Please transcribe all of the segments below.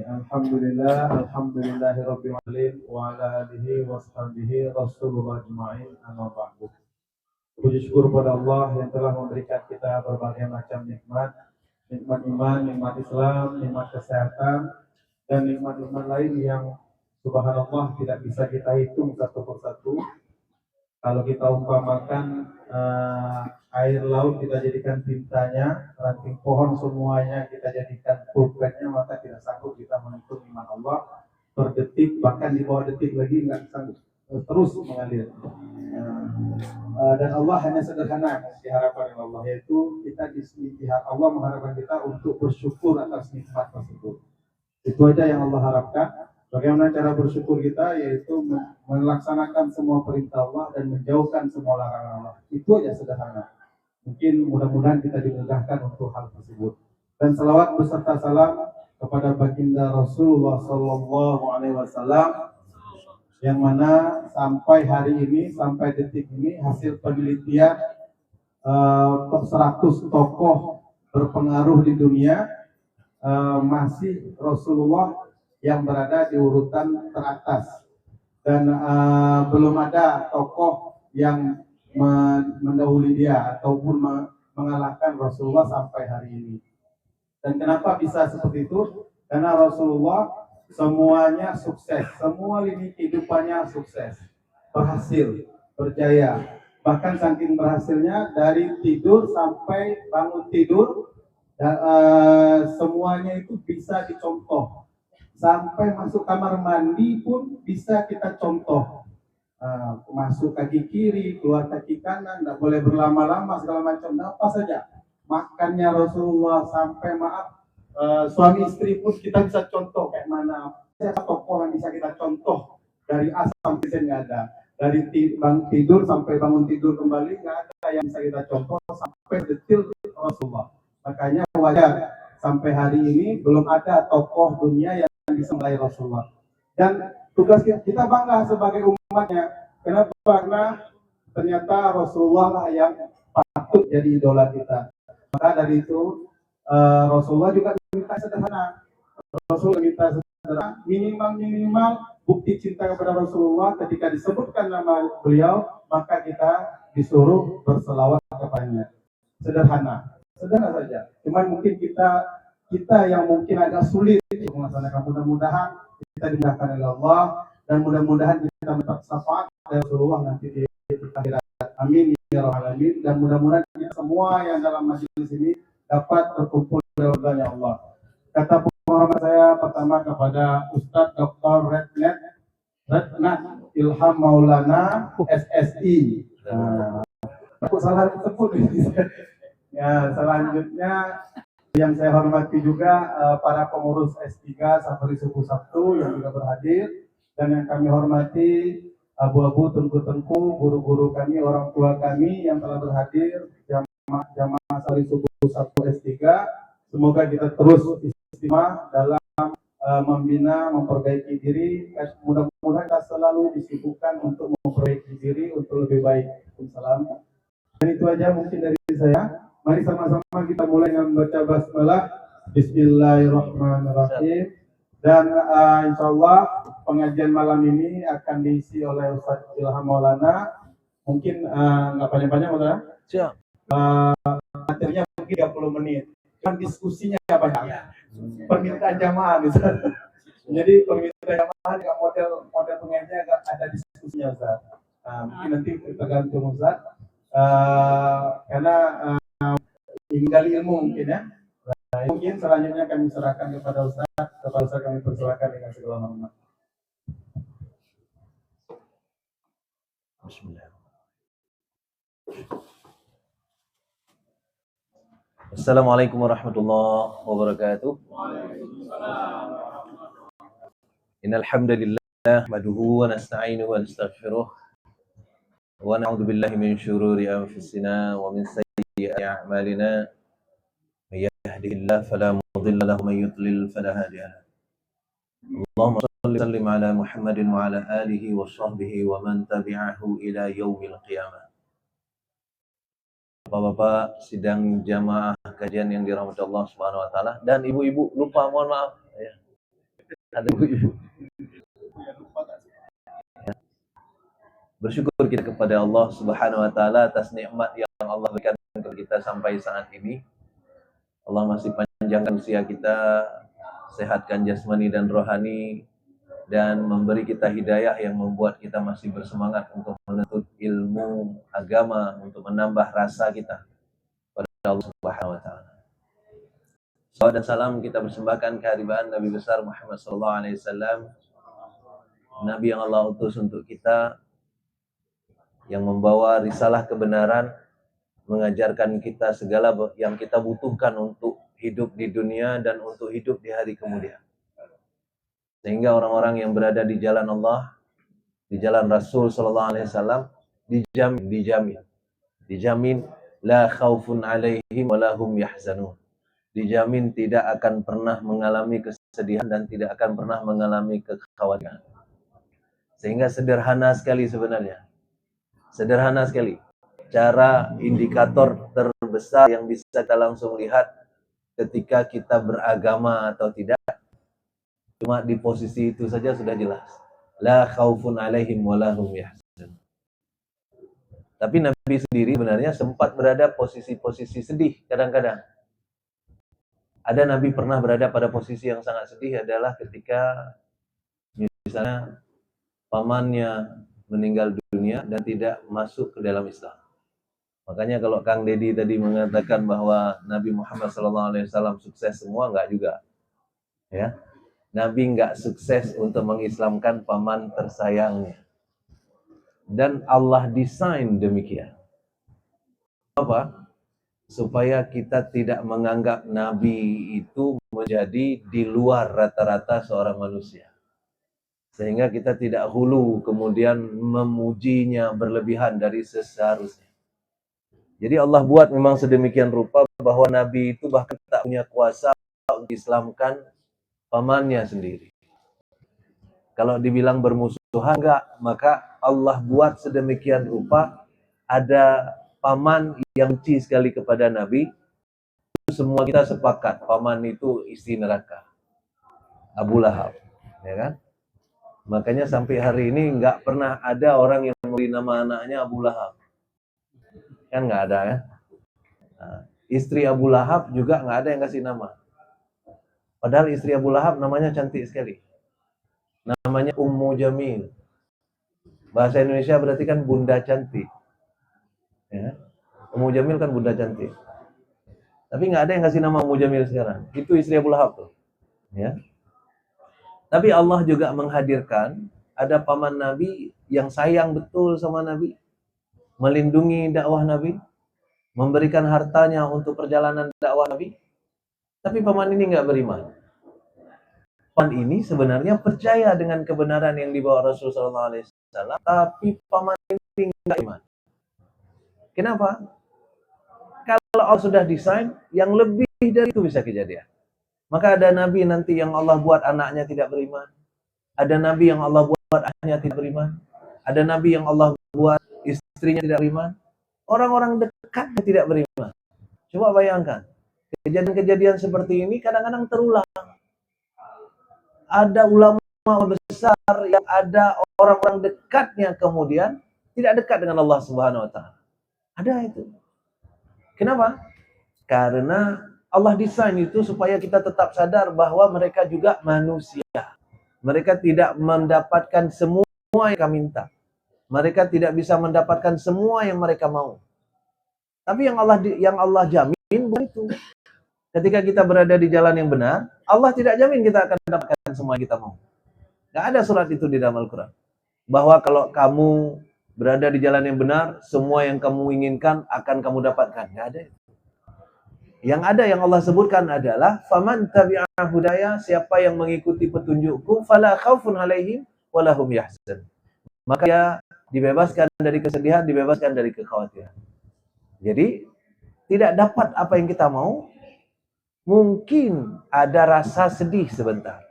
Alhamdulillah. Alhamdulillahirabbil alamin wa ala alihi washabihi rasulullah ajma'in amma ba'du. Puji syukur pada Allah yang telah memberikan kita berbagai macam nikmat, nikmat iman, nikmat Islam, nikmat kesehatan, dan nikmat-nikmat lain yang subhanallah tidak bisa kita hitung satu persatu. Kalau kita umpamakan air laut kita jadikan tintanya, ranting pohon semuanya kita jadikan pulpennya, maka tidak sanggup kita menghitung iman Allah per detik, bahkan di bawah detik lagi nggak sanggup, terus mengalir. Dan Allah hanya sederhana diharapkan oleh Allah, yaitu kita Allah mengharapkan kita untuk bersyukur atas nikmat tersebut. Itu aja yang Allah harapkan. Bagaimana cara bersyukur kita, yaitu melaksanakan semua perintah Allah dan menjauhkan semua larangan Allah. Itu aja sederhana. Mungkin mudah-mudahan kita dimudahkan untuk hal tersebut. Dan salawat beserta salam kepada baginda Rasulullah Sallallahu Alaihi Wasallam, yang mana sampai hari ini, sampai detik ini, hasil penelitian 100 tokoh berpengaruh di dunia, masih Rasulullah yang berada di urutan teratas, dan belum ada tokoh yang mendahului dia ataupun mengalahkan Rasulullah sampai hari ini. Dan kenapa bisa seperti itu? Karena Rasulullah semuanya sukses, semua lini kehidupannya sukses, berhasil, berjaya. Bahkan saking berhasilnya, dari tidur sampai bangun tidur, semuanya itu bisa dicontoh. Sampai masuk kamar mandi pun bisa kita contoh. Masuk kaki kiri, keluar kaki kanan, tidak boleh berlama-lama, segala macam, apa saja. Makannya Rasulullah, sampai suami istri pun kita bisa contoh kayak mana. Siapa tokoh yang bisa kita contoh dari A sampai Z? Nggak ada. Dari tidur sampai bangun tidur kembali, nggak ada yang bisa kita contoh sampai detail Rasulullah. Makanya wajar sampai hari ini belum ada tokoh dunia yang bisa melayan Rasulullah. Dan tugas kita bangga sebagai umatnya. Kenapa? Karena ternyata Rasulullah lah yang patut jadi idola kita. Maka dari itu Rasulullah juga minta sederhana. Rasul minta sederhana, minimal bukti cinta kepada Rasulullah. Ketika disebutkan nama beliau, maka kita disuruh berselawat kepadanya. Sederhana saja. Cuman mungkin kita yang mungkin agak sulit untuk melaksanakan. Mudah-mudahan kita dimudahkan oleh Allah, dan mudah-mudahan kita mendapat syafaat dari Rasulullah nanti di akhirat. Amin ya rabbal alamin. Dan mudah-mudahan kita semua yang dalam majelis ini dapat berkumpul dalam ridhonya Allah. Kata penghormat saya pertama kepada Ustadz Dr. Retnat Ilham Maulana SSI. Aku salah tersebut. Ya, selanjutnya yang saya hormati juga para pengurus S3 Safari Subuh Sabtu yang juga berhadir, dan yang kami hormati abu-abu tengku-tengku, guru-guru kami, orang tua kami yang telah berhadir, jamaah Safari Subuh Sabtu S3. Semoga kita terus istiqomah dalam membina, memperbaiki diri. Mudah-mudahan kita selalu disibukkan untuk memperbaiki diri untuk lebih baik. Salam. Dan itu aja mungkin dari saya. Mari sama-sama kita mulai dengan membaca basmalah. Bismillahirrahmanirrahim. Dan insya Allah pengajian malam ini akan diisi oleh Ustaz Ilham Maulana. Mungkin nggak panjang-panjang, Ustaz. Siap. Materinya mungkin 30 menit. Kan diskusinya banyak. Permintaan jamaah, Ustaz. Jadi permintaan jamaah dengan model pengajian agak ada diskusinya, Ustaz. Mungkin nanti tergantung Ustaz. Karena tinggal ilmu mungkin ya. Mungkin selanjutnya kami serahkan kepada Ustaz. Kepada Ustaz kami persilakan dengan segala hormat. Bismillah. Assalamualaikum warahmatullahi wabarakatuh. Innal hamdalillah nahmaduhu wa nasta'inuhu wa nastaghfiruh wa na'udzu billahi min syururi anfusina wa min sayyiati a'malina. May yahdihillahu fala mudilla lahu wa may yudlil fala hadiya lahu. Allahumma shalli wa sallim ala Muhammadin wa ala alihi wa sahbihi wa man tabi'ahu ila yaumil qiyamah. Bapak-bapak sidang jamaah kajian yang dirahmati Allah Subhanahu wa taala, dan ibu-ibu, lupa, mohon maaf ya. Ada ibu-ibu. Bersyukur kita kepada Allah Subhanahu wa taala atas nikmat yang Allah berikan kepada kita sampai saat ini. Allah masih panjangkan usia kita, sehatkan jasmani dan rohani, dan memberi kita hidayah yang membuat kita masih bersemangat untuk menuntut ilmu agama, untuk menambah rasa kita pada Allah Subhanahu wa taala. Salawat dan salam kita persembahkan kehadiran Nabi besar Muhammad sallallahu alaihi wasallam, Nabi yang Allah utus untuk kita, yang membawa risalah kebenaran, mengajarkan kita segala yang kita butuhkan untuk hidup di dunia dan untuk hidup di hari kemudian. Sehingga orang-orang yang berada di jalan Allah, di jalan Rasul sallallahu alaihi wasallam, dijamin la khaufun alaihim wa lahum yahzanun. Dijamin tidak akan pernah mengalami kesedihan dan tidak akan pernah mengalami kekhawatiran. Sehingga sederhana sekali sebenarnya. Sederhana sekali. Cara indikator terbesar yang bisa kita langsung lihat ketika kita beragama atau tidak, cuma di posisi itu saja sudah jelas. La khaufun alaihim wa lahum yahzanun. Tapi Nabi sendiri sebenarnya sempat berada posisi-posisi sedih kadang-kadang. Ada Nabi pernah berada pada posisi yang sangat sedih adalah ketika misalnya pamannya meninggal dunia dan tidak masuk ke dalam Islam. Makanya kalau Kang Dedi tadi mengatakan bahwa Nabi Muhammad SAW sukses semua, enggak juga. Ya. Nabi enggak sukses untuk mengislamkan paman tersayangnya. Dan Allah desain demikian. Apa? Supaya kita tidak menganggap Nabi itu menjadi di luar rata-rata seorang manusia. Sehingga kita tidak hulu kemudian memujinya berlebihan dari seharusnya. Jadi Allah buat memang sedemikian rupa bahwa Nabi itu bahkan tak punya kuasa untuk Islamkan pamannya sendiri. Kalau dibilang bermusuhan enggak, maka Allah buat sedemikian rupa ada paman yang benci sekali kepada Nabi. Semua kita sepakat paman itu isi neraka. Abu Lahab, ya kan? Makanya sampai hari ini nggak pernah ada orang yang memberi nama anaknya Abu Lahab. Kan nggak ada ya. Nah, istri Abu Lahab juga nggak ada yang kasih nama. Padahal istri Abu Lahab namanya cantik sekali. Namanya Ummu Jamil. Bahasa Indonesia berarti kan bunda cantik. Ya. Ummu Jamil kan bunda cantik. Tapi nggak ada yang kasih nama Ummu Jamil sekarang. Itu istri Abu Lahab tuh. Ya. Tapi Allah juga menghadirkan ada paman Nabi yang sayang betul sama Nabi, melindungi dakwah Nabi, memberikan hartanya untuk perjalanan dakwah Nabi. Tapi paman ini nggak beriman. Paman ini sebenarnya percaya dengan kebenaran yang dibawa Rasulullah SAW, tapi paman ini nggak iman. Kenapa? Kalau Allah sudah desain, yang lebih dari itu bisa kejadian. Maka ada Nabi nanti yang Allah buat anaknya tidak beriman. Ada Nabi yang Allah buat anaknya tidak beriman. Ada Nabi yang Allah buat istrinya tidak beriman. Orang-orang dekatnya tidak beriman. Coba bayangkan. Kejadian-kejadian seperti ini kadang-kadang terulang. Ada ulama besar yang ada orang-orang dekatnya kemudian tidak dekat dengan Allah Subhanahu wa taala. Ada itu. Kenapa? Karena Allah desain itu supaya kita tetap sadar bahwa mereka juga manusia. Mereka tidak mendapatkan semua yang mereka minta. Mereka tidak bisa mendapatkan semua yang mereka mau. Tapi yang Allah jamin bukan itu. Ketika kita berada di jalan yang benar, Allah tidak jamin kita akan mendapatkan semua yang kita mau. Nggak ada surat itu di dalam Al-Quran. Bahwa kalau kamu berada di jalan yang benar, semua yang kamu inginkan akan kamu dapatkan. Nggak ada itu. Yang ada yang Allah sebutkan adalah faman tabi'a hudaya, siapa yang mengikuti petunjukku fala khaufun alaihim wa lahum yahzan. Maka dia dibebaskan dari kesedihan, dibebaskan dari kekhawatiran. Jadi tidak dapat apa yang kita mau, mungkin ada rasa sedih sebentar.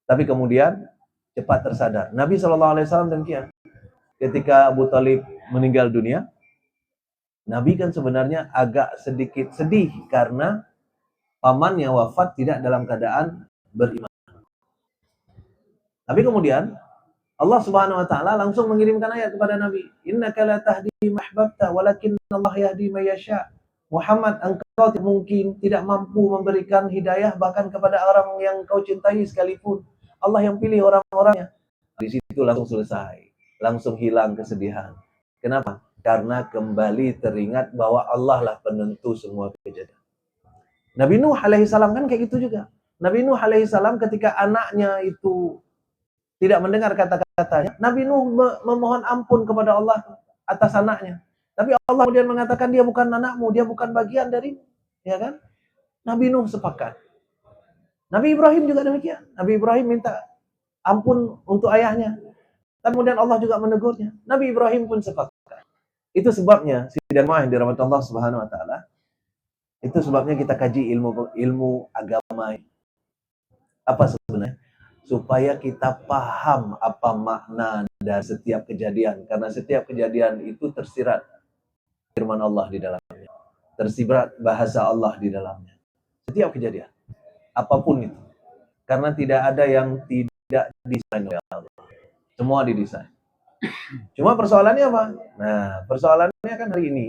Tapi kemudian cepat tersadar. Nabi SAW demikian. Ketika Abu Talib meninggal dunia, Nabi kan sebenarnya agak sedikit sedih karena pamannya wafat tidak dalam keadaan beriman. Tapi kemudian Allah Subhanahu wa taala langsung mengirimkan ayat kepada Nabi, "Innaka la tahdi man ahbabta, walakinnallaha yahdi man yasha." Muhammad, engkau mungkin tidak mampu memberikan hidayah bahkan kepada orang yang kau cintai sekalipun. Allah yang pilih orang-orangnya. Di situ langsung selesai. Langsung hilang kesedihan. Kenapa? Karena kembali teringat bahwa Allah lah penentu semua kejadian. Nabi Nuh alaihissalam kan kayak gitu juga. Nabi Nuh alaihissalam ketika anaknya itu tidak mendengar kata-katanya, Nabi Nuh memohon ampun kepada Allah atas anaknya. Tapi Allah kemudian mengatakan dia bukan anakmu, dia bukan bagian darimu, ya kan? Nabi Nuh sepakat. Nabi Ibrahim juga demikian. Nabi Ibrahim minta ampun untuk ayahnya. Kemudian Allah juga menegurnya. Nabi Ibrahim pun sepakat. Itu sebabnya sidang jamaah yang dirahmati Allah Subhanahu wa taala. Itu sebabnya kita kaji ilmu agama. Apa sebenarnya? Supaya kita paham apa makna dari setiap kejadian. Karena setiap kejadian itu tersirat firman Allah di dalamnya. Tersirat bahasa Allah di dalamnya. Setiap kejadian. Apapun itu. Karena tidak ada yang tidak didesain oleh Allah. Semua didesain. Cuma persoalannya apa? Nah, persoalannya kan hari ini,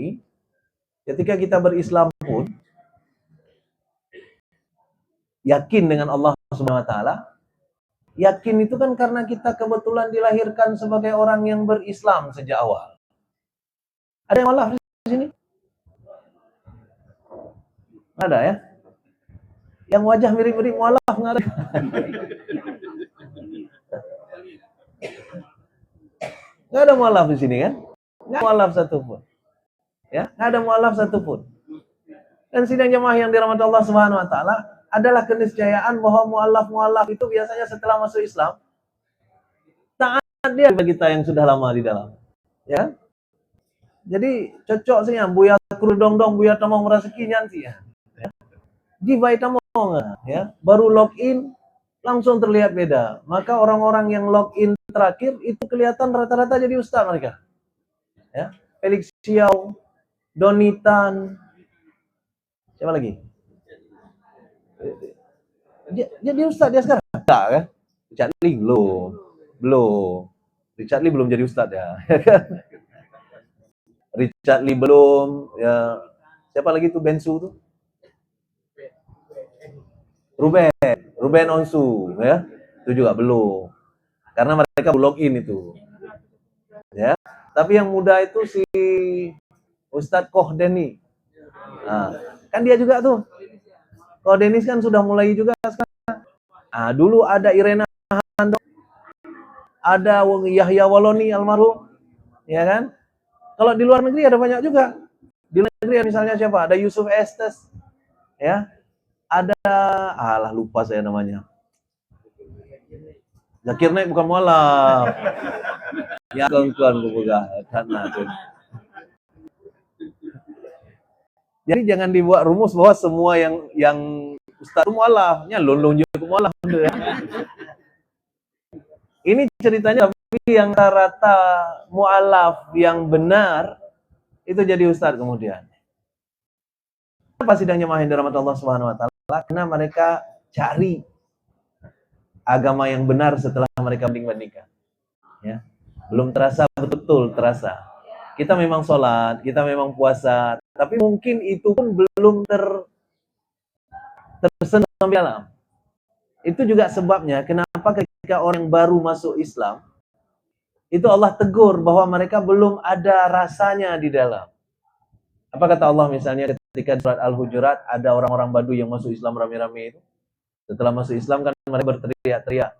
ketika kita berislam pun, yakin dengan Allah Subhanahu wa taala, yakin itu kan karena kita kebetulan dilahirkan sebagai orang yang berislam sejak awal. Ada yang malah di sini? Ada ya? Yang wajah mirip-mirip mualaf nggak ada? Nggak ada mualaf di sini kan? Nggak ada mualaf satupun. Ya, nggak ada mualaf satupun. Dan sidang jamaah yang dirahmati Allah Subhanahu wa taala adalah keniscayaan bahwa mualaf itu biasanya setelah masuk Islam taat dia bagi kita yang sudah lama di dalam. Ya. Jadi cocok sih ya buya kurudong-dong buya tamong merasekinyan sih ya. Di baitamong ya, baru login langsung terlihat beda. Maka orang-orang yang login terakhir itu kelihatan rata-rata jadi ustaz mereka. Ya, Felix Xiao, Donitan, siapa lagi? Dia ustaz dia sekarang. Tak kan? Richard Lee belum. Richard Lee belum jadi ustaz ya. Richard Lee belum. Ya, siapa lagi tuh Bensu tuh? Ruben Onsu ya. Itu juga belum. Karena mereka login itu. Ya. Tapi yang muda itu si Ustadz Koh Deni. Nah, kan dia juga tuh. Koh Denis kan sudah mulai juga sekarang. Ah, dulu ada Irena Hando, ada Yahya Waloni almarhum, ya kan? Kalau di luar negeri ada banyak juga. Di luar negeri misalnya siapa? Ada Yusuf Estes, ya. Ada, lupa saya namanya. Zakir Naik bukan mualaf. Ya kawan-kawan buka karena tuh. Jadi jangan dibuat rumus bahwa semua yang ustaz itu mualafnya lolong juga mualaf ya. Ini ceritanya tapi yang rata mualaf yang benar itu jadi ustaz kemudian. Kenapa sidang jamaah yang dirahmati Allah Subhanahu wa taala? Karena mereka cari agama yang benar setelah mereka banding-bandingkan. Ya. Belum terasa betul terasa. Kita memang sholat, kita memang puasa, tapi mungkin itu pun belum tersentuh sampai dalam. Itu juga sebabnya kenapa ketika orang baru masuk Islam, itu Allah tegur bahwa mereka belum ada rasanya di dalam. Apa kata Allah misalnya ketika surat Al-Hujurat ada orang-orang Baduy yang masuk Islam rame-rame itu. Setelah masuk Islam kan mereka berteriak-teriak.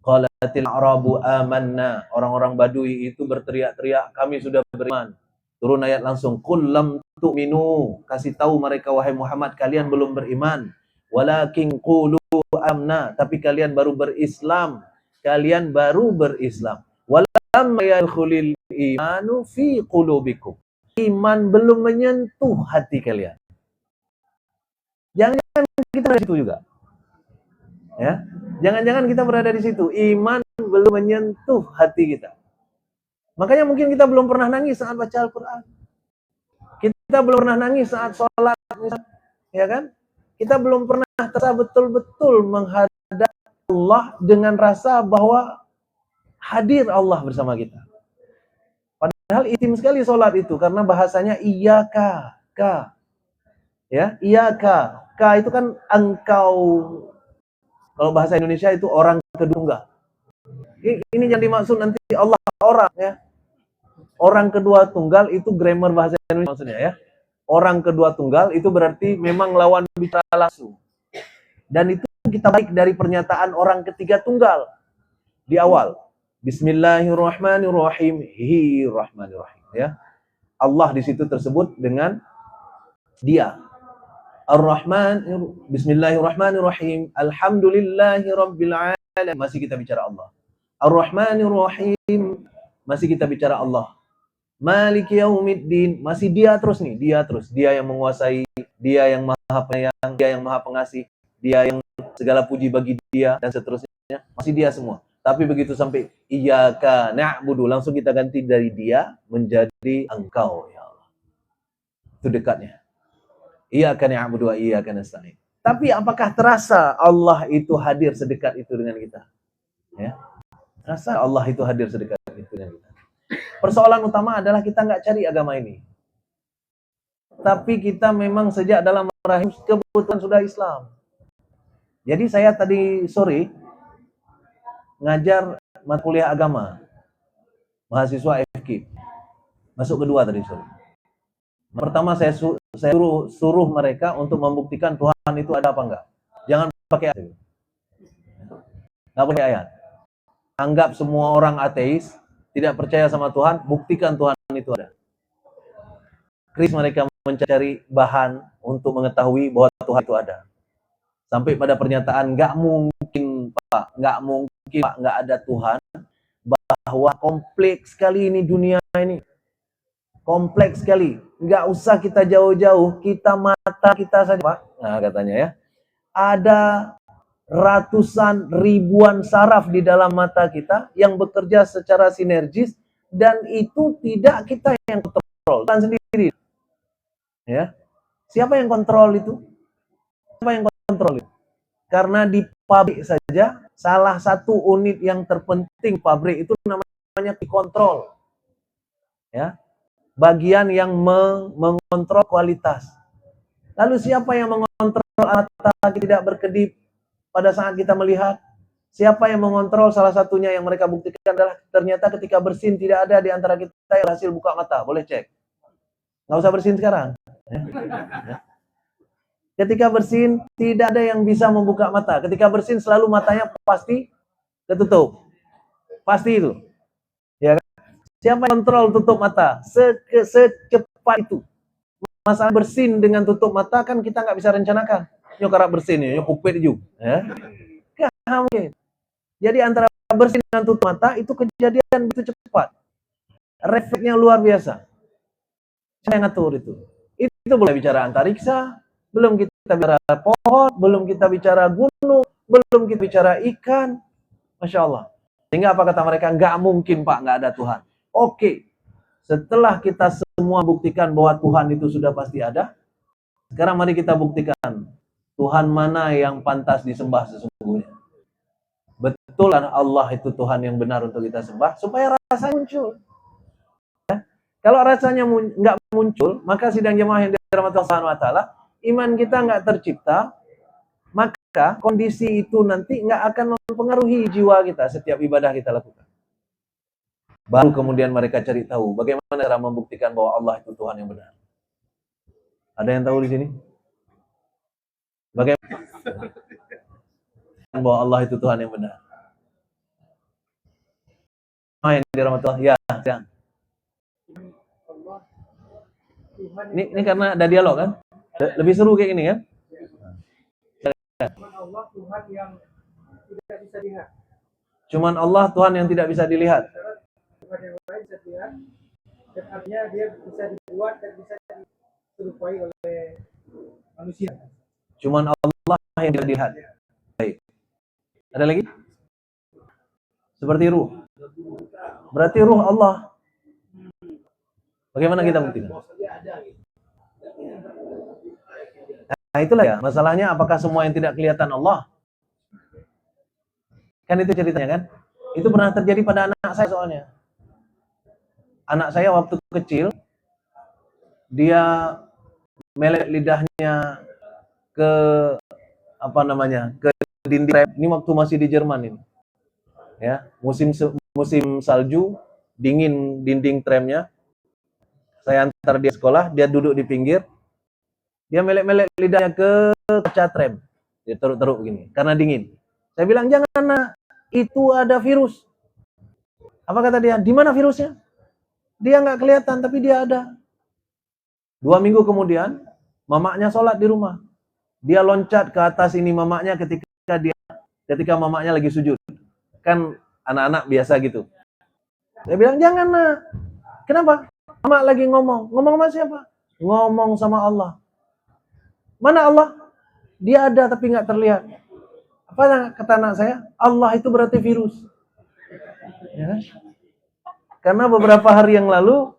Qalatil a'rabu amanna. Orang-orang Baduy itu berteriak-teriak, kami sudah beriman. Turun ayat langsung, qul lam tu'minu. Kasih tahu mereka wahai Muhammad, kalian belum beriman. Walakin qulu amna. Tapi kalian baru berislam. Kalian baru berislam. Walam yadkhulil imanu fi qulubikum. Iman belum menyentuh hati kalian. Jangan kita berada di situ juga. Ya. Jangan-jangan kita berada di situ. Iman belum menyentuh hati kita. Makanya mungkin kita belum pernah nangis saat baca Al-Quran. Kita Kita belum pernah nangis saat sholat, ya kan? Kita belum pernah terasa betul-betul menghadap Allah dengan rasa bahwa hadir Allah bersama kita. Padahal intim sekali sholat itu, karena bahasanya iyyaka, ka. Ya, iyyaka, ka itu kan engkau. Kalau bahasa Indonesia itu orang kedua. Ini yang dimaksud nanti Allah orang, ya. Orang kedua tunggal itu grammar bahasa Indonesia maksudnya, ya. Orang kedua tunggal itu berarti memang lawan bicara langsung. Dan itu kita baik dari pernyataan orang ketiga tunggal di awal. Bismillahirrahmanirrahim. Rahmanirrahim, ya. Allah di situ tersebut dengan dia. Ar-Rahman, Bismillahirrahmanirrahim. Alhamdulillahirabbil alamin. Masih kita bicara Allah. Ar-Rahmanirrahim. Masih kita bicara Allah. Maliki yaumiddin, masih dia terus nih, dia terus. Dia yang menguasai, dia yang maha penyayang, dia yang maha pengasih, dia yang segala puji bagi dia, dan seterusnya. Masih dia semua. Tapi begitu sampai iyyaka na'budu, langsung kita ganti dari dia menjadi engkau, ya Allah. Itu dekatnya. Iyyaka na'budu wa iyyaka nasta'in. Tapi apakah terasa Allah itu hadir sedekat itu dengan kita? Ya. Terasa Allah itu hadir sedekat itu dengan kita. Persoalan utama adalah kita nggak cari agama ini. Tapi kita memang sejak dalam rahim kebetulan sudah Islam. Jadi saya tadi sore ngajar mata kuliah agama. Mahasiswa FK. Masuk kedua tadi sore. Pertama saya suruh mereka untuk membuktikan Tuhan itu ada apa enggak. Jangan pakai ayat. Nggak pakai ayat. Anggap semua orang ateis, tidak percaya sama Tuhan, buktikan Tuhan itu ada. Kris mereka mencari bahan untuk mengetahui bahwa Tuhan itu ada. Sampai pada pernyataan, nggak mungkin Pak, nggak ada Tuhan, bahwa kompleks sekali ini dunia ini. Kompleks sekali. Nggak usah kita jauh-jauh, kita mata kita saja Pak. Nah katanya ya, ada ratusan ribuan saraf di dalam mata kita yang bekerja secara sinergis, dan itu tidak kita yang kontrol, Tuhan sendiri. Ya. Siapa yang kontrol itu? Siapa yang kontrol itu? Karena di pabrik saja, salah satu unit yang terpenting pabrik itu namanya kontrol. Ya. Bagian yang mengontrol kualitas. Lalu siapa yang mengontrol mata tidak berkedip pada saat kita melihat? Siapa yang mengontrol? Salah satunya yang mereka buktikan adalah ternyata ketika bersin tidak ada di antara kita yang berhasil buka mata. Boleh cek. Nggak usah bersin sekarang. Ketika bersin tidak ada yang bisa membuka mata. Ketika bersin selalu matanya pasti tertutup. Pasti itu. Ya kan? Siapa yang kontrol tutup mata? Secepat itu. Masalah bersin dengan tutup mata kan kita nggak bisa rencanakan. Nyok karak bersin, nyok kupet juga. Ya? Gak mungkin. Jadi antara bersin dengan tutup mata itu kejadian begitu cepat. Refleksnya luar biasa. Saya ngatur itu. Itu boleh bicara antariksa, belum kita bicara pohon, belum kita bicara gunung, belum kita bicara ikan. Masya Allah. Sehingga apa kata mereka? Nggak mungkin Pak, nggak ada Tuhan. Oke. Setelah kita semua buktikan bahwa Tuhan itu sudah pasti ada, sekarang mari kita buktikan Tuhan mana yang pantas disembah sesungguhnya. Betul Allah itu Tuhan yang benar untuk kita sembah, supaya rasanya muncul. Ya? Kalau rasanya nggak muncul, maka sidang jemaah yang dirahmati Allah Subhanahu wa taala, iman kita nggak tercipta, maka kondisi itu nanti nggak akan mempengaruhi jiwa kita setiap ibadah kita lakukan. Baru kemudian mereka cari tahu bagaimana cara membuktikan bahwa Allah itu Tuhan yang benar. Ada yang tahu di sini? Bagaimana bahwa Allah itu Tuhan yang benar? Yang dirahmati Allah, ya. Ini karena ada dialog kan? Lebih seru kayak gini kan? Allah Tuhan yang tidak bisa dilihat. Cuman Allah Tuhan yang tidak bisa dilihat. Tuhan yang lain bisa dilihat, dan artinya dia bisa dibuat dan bisa diserupai oleh manusia. Cuman Allah yang tidak dilihat. Baik. Ada lagi? Seperti ruh. Berarti ruh Allah. Bagaimana kita buktikan? Nah itulah ya, masalahnya apakah semua yang tidak kelihatan Allah? Kan itu ceritanya kan? Itu pernah terjadi pada anak saya soalnya. Anak saya waktu kecil, dia melek lidahnya ke ke dinding rem. Ini waktu masih di Jerman ini. Ya, musim salju, dingin dinding tramnya. Saya antar dia sekolah, dia duduk di pinggir. Dia melek-melek lidahnya ke kaca tram. Dia teruk-teruk begini karena dingin. Saya bilang, "Jangan, Nak. Itu ada virus." Apa kata dia? "Di mana virusnya?" Dia nggak kelihatan, tapi dia ada. 2 minggu kemudian, mamanya sholat di rumah. Dia loncat ke atas ini mamanya ketika mamanya lagi sujud. Kan anak-anak biasa gitu. Saya bilang, "Jangan, Nak." "Kenapa?" "Mama lagi ngomong." "Ngomong sama siapa?" "Ngomong sama Allah." "Mana Allah?" "Dia ada tapi nggak terlihat." Apa kata anak saya? "Allah itu berarti virus." Ya. Karena beberapa hari yang lalu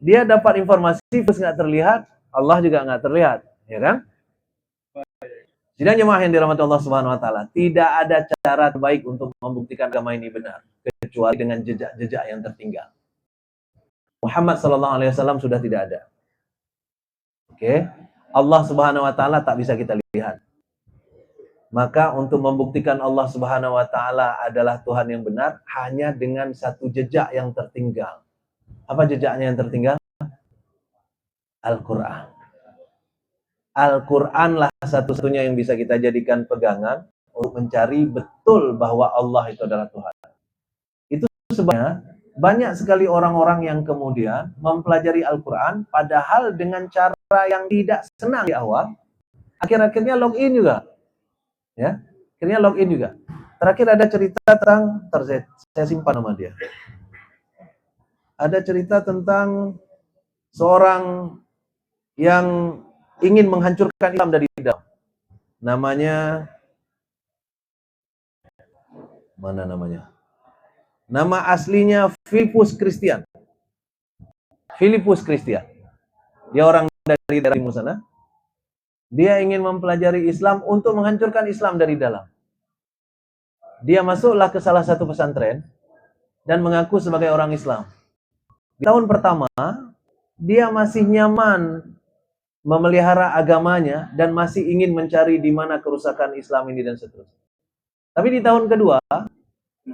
dia dapat informasi virus nggak terlihat, Allah juga nggak terlihat, ya kan? Sidang jemaah yang dirahmati Allah Subhanahu Wa Taala, tidak ada cara terbaik untuk membuktikan agama ini benar kecuali dengan jejak-jejak yang tertinggal. Muhammad Sallallahu Alaihi Wasallam sudah tidak ada. Oke, Allah Subhanahu Wa Taala tak bisa kita lihat. Maka untuk membuktikan Allah Subhanahu Wa Taala adalah Tuhan yang benar hanya dengan satu jejak yang tertinggal. Apa jejaknya yang tertinggal? Al-Quran. Al-Quran lah satu-satunya yang bisa kita jadikan pegangan untuk mencari betul bahwa Allah itu adalah Tuhan. Itu sebabnya banyak sekali orang-orang yang kemudian mempelajari Al-Quran padahal dengan cara yang tidak senang di awal, akhir-akhirnya login juga. Ya, akhirnya login juga. Terakhir ada cerita tentang, saya simpan nama dia. Ada cerita tentang seorang yang ingin menghancurkan Islam dari dalam. Namanya, mana namanya? Nama aslinya Filipus Christian. Filipus Christian. Dia orang dari timur sana. Dia ingin mempelajari Islam untuk menghancurkan Islam dari dalam. Dia masuklah ke salah satu pesantren dan mengaku sebagai orang Islam. Di tahun pertama, dia masih nyaman memelihara agamanya dan masih ingin mencari di mana kerusakan Islam ini dan seterusnya. Tapi di tahun kedua,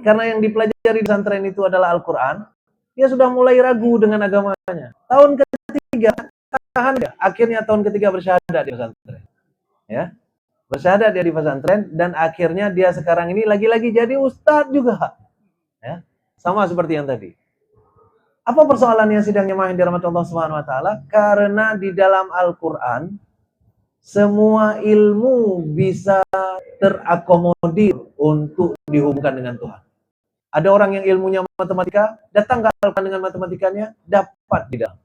karena yang dipelajari di pesantren itu adalah Al-Quran, dia sudah mulai ragu dengan agamanya. Tahun ketiga, akhirnya tahun ketiga bersyahadat di pesantren. Ya, bersyahadat dia di pesantren dan akhirnya dia sekarang ini lagi-lagi jadi ustadz juga. Ya, sama seperti yang tadi. Apa persoalannya sidang jemaah yang dirahmati Allah Subhanahu Wa Taala? Karena di dalam Al-Quran semua ilmu bisa terakomodir untuk dihubungkan dengan Tuhan. Ada orang yang ilmunya matematika, datang ke Al-Quran dengan matematikanya, dapat di dalam.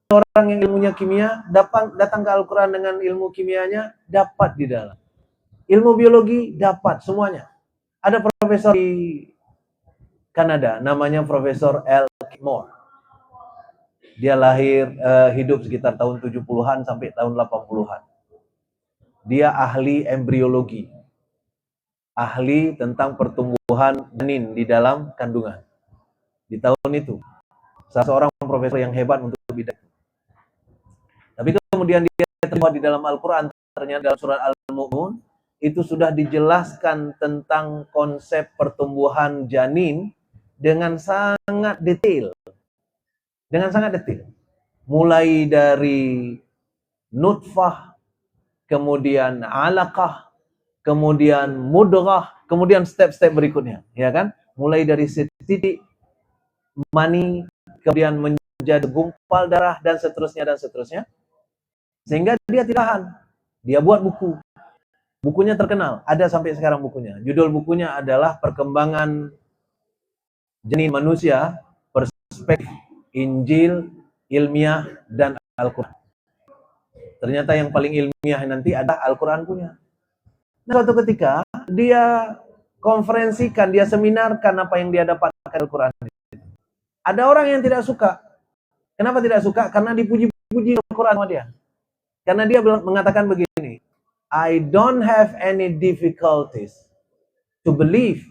Orang yang ilmunya kimia, datang ke Al-Quran dengan ilmu kimianya, dapat di dalam. Ilmu biologi, dapat semuanya. Ada profesor di Kanada, namanya Profesor L. Moore. Dia hidup sekitar tahun 70-an sampai tahun 80-an. Dia ahli embriologi. Ahli tentang pertumbuhan janin di dalam kandungan. Di tahun itu. Salah seorang profesor yang hebat untuk bidang. Tapi kemudian dia terlihat di dalam Al-Quran, ternyata dalam surat Al-Mu'min, itu sudah dijelaskan tentang konsep pertumbuhan janin dengan sangat detail. Dengan sangat detail. Mulai dari nutfah, kemudian alaqah, kemudian mudghah, kemudian step-step berikutnya. Ya kan? Mulai dari titik mani, kemudian menjadi gumpal darah, dan seterusnya, dan seterusnya. Sehingga dia tidak tahan. Dia buat buku. Bukunya terkenal. Ada sampai sekarang bukunya. Judul bukunya adalah Perkembangan Janin Manusia, Perspektif Injil, Ilmiah, dan Al-Quran. Ternyata yang paling ilmiah nanti adalah Al-Quran punya. Nah, suatu ketika, dia konferensikan, dia seminarkan apa yang dia dapatkan Al-Quran. Ada orang yang tidak suka. Kenapa tidak suka? Karena dipuji-puji Al-Quran sama dia. Karena dia mengatakan begini, I don't have any difficulties to believe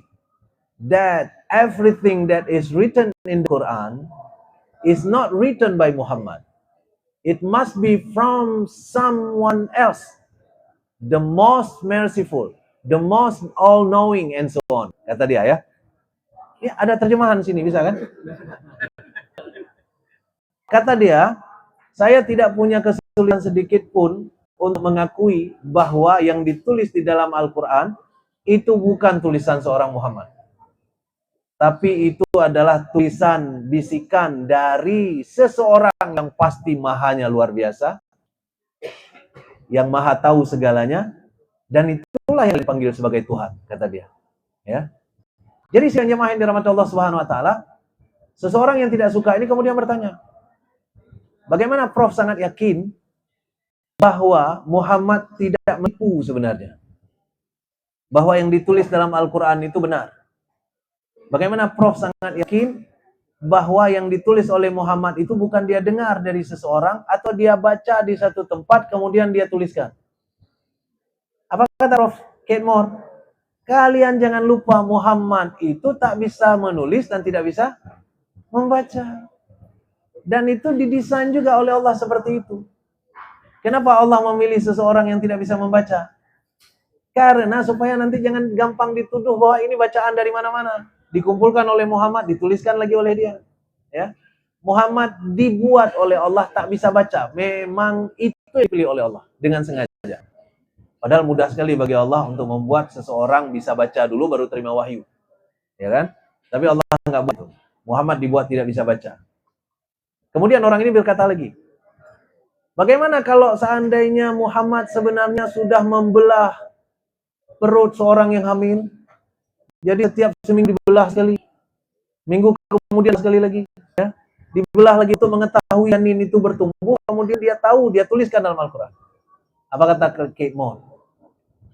that everything that is written in the Quran is not written by Muhammad. It must be from someone else, the most merciful, the most all-knowing, and so on. Kata dia ya. Ini ada terjemahan sini, bisa kan? Kata dia, saya tidak punya kesulitan sedikit pun untuk mengakui bahwa yang ditulis di dalam Al-Quran itu bukan tulisan seorang Muhammad. Tapi itu adalah tulisan bisikan dari seseorang yang pasti mahanya luar biasa, yang maha tahu segalanya, dan itulah yang dipanggil sebagai Tuhan, kata dia. Ya. Jadi sidang jemaah yang dirahmati Allah Subhanahu wa taala, seseorang yang tidak suka ini kemudian bertanya, bagaimana Prof sangat yakin bahwa Muhammad tidak menipu sebenarnya? Bahwa yang ditulis dalam Al-Quran itu benar. Bagaimana Prof sangat yakin bahwa yang ditulis oleh Muhammad itu bukan dia dengar dari seseorang atau dia baca di satu tempat kemudian dia tuliskan? Apa kata Prof Ketmore? Kalian jangan lupa Muhammad itu tak bisa menulis dan tidak bisa membaca. Dan itu didesain juga oleh Allah seperti itu. Kenapa Allah memilih seseorang yang tidak bisa membaca? Karena supaya nanti jangan gampang dituduh bahwa ini bacaan dari mana-mana. Dikumpulkan oleh Muhammad, dituliskan lagi oleh dia. Ya, Muhammad dibuat oleh Allah tak bisa baca. Memang itu dipilih oleh Allah dengan sengaja. Padahal mudah sekali bagi Allah untuk membuat seseorang bisa baca dulu baru terima wahyu. Ya kan? Tapi Allah enggak buat itu. Muhammad dibuat tidak bisa baca. Kemudian orang ini berkata lagi, bagaimana kalau seandainya Muhammad sebenarnya sudah membelah perut seorang yang hamil? Jadi setiap seminggu dibelah sekali, minggu kemudian sekali lagi, ya, dibelah lagi untuk mengetahui janin itu bertumbuh, kemudian dia tahu, dia tuliskan dalam Al-Quran. Apa kata Kate Moore?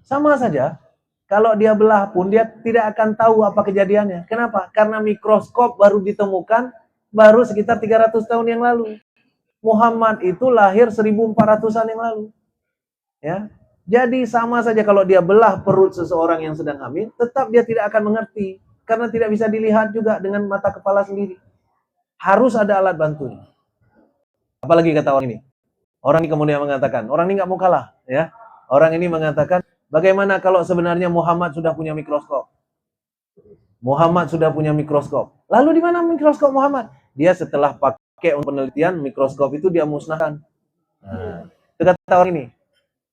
Sama saja, kalau dia belah pun dia tidak akan tahu apa kejadiannya. Kenapa? Karena mikroskop baru ditemukan baru sekitar 300 tahun yang lalu. Muhammad itu lahir 1400-an yang lalu. Ya. Jadi sama saja kalau dia belah perut seseorang yang sedang hamil, tetap dia tidak akan mengerti. Karena tidak bisa dilihat juga dengan mata kepala sendiri. Harus ada alat bantunya. Apalagi kata orang ini. Orang ini kemudian mengatakan, orang ini nggak mau kalah. Ya. Orang ini mengatakan, bagaimana kalau sebenarnya Muhammad sudah punya mikroskop? Muhammad sudah punya mikroskop. Lalu di mana mikroskop Muhammad? Dia setelah pakai penelitian, mikroskop itu dia musnahkan. Nah, itu kata orang ini.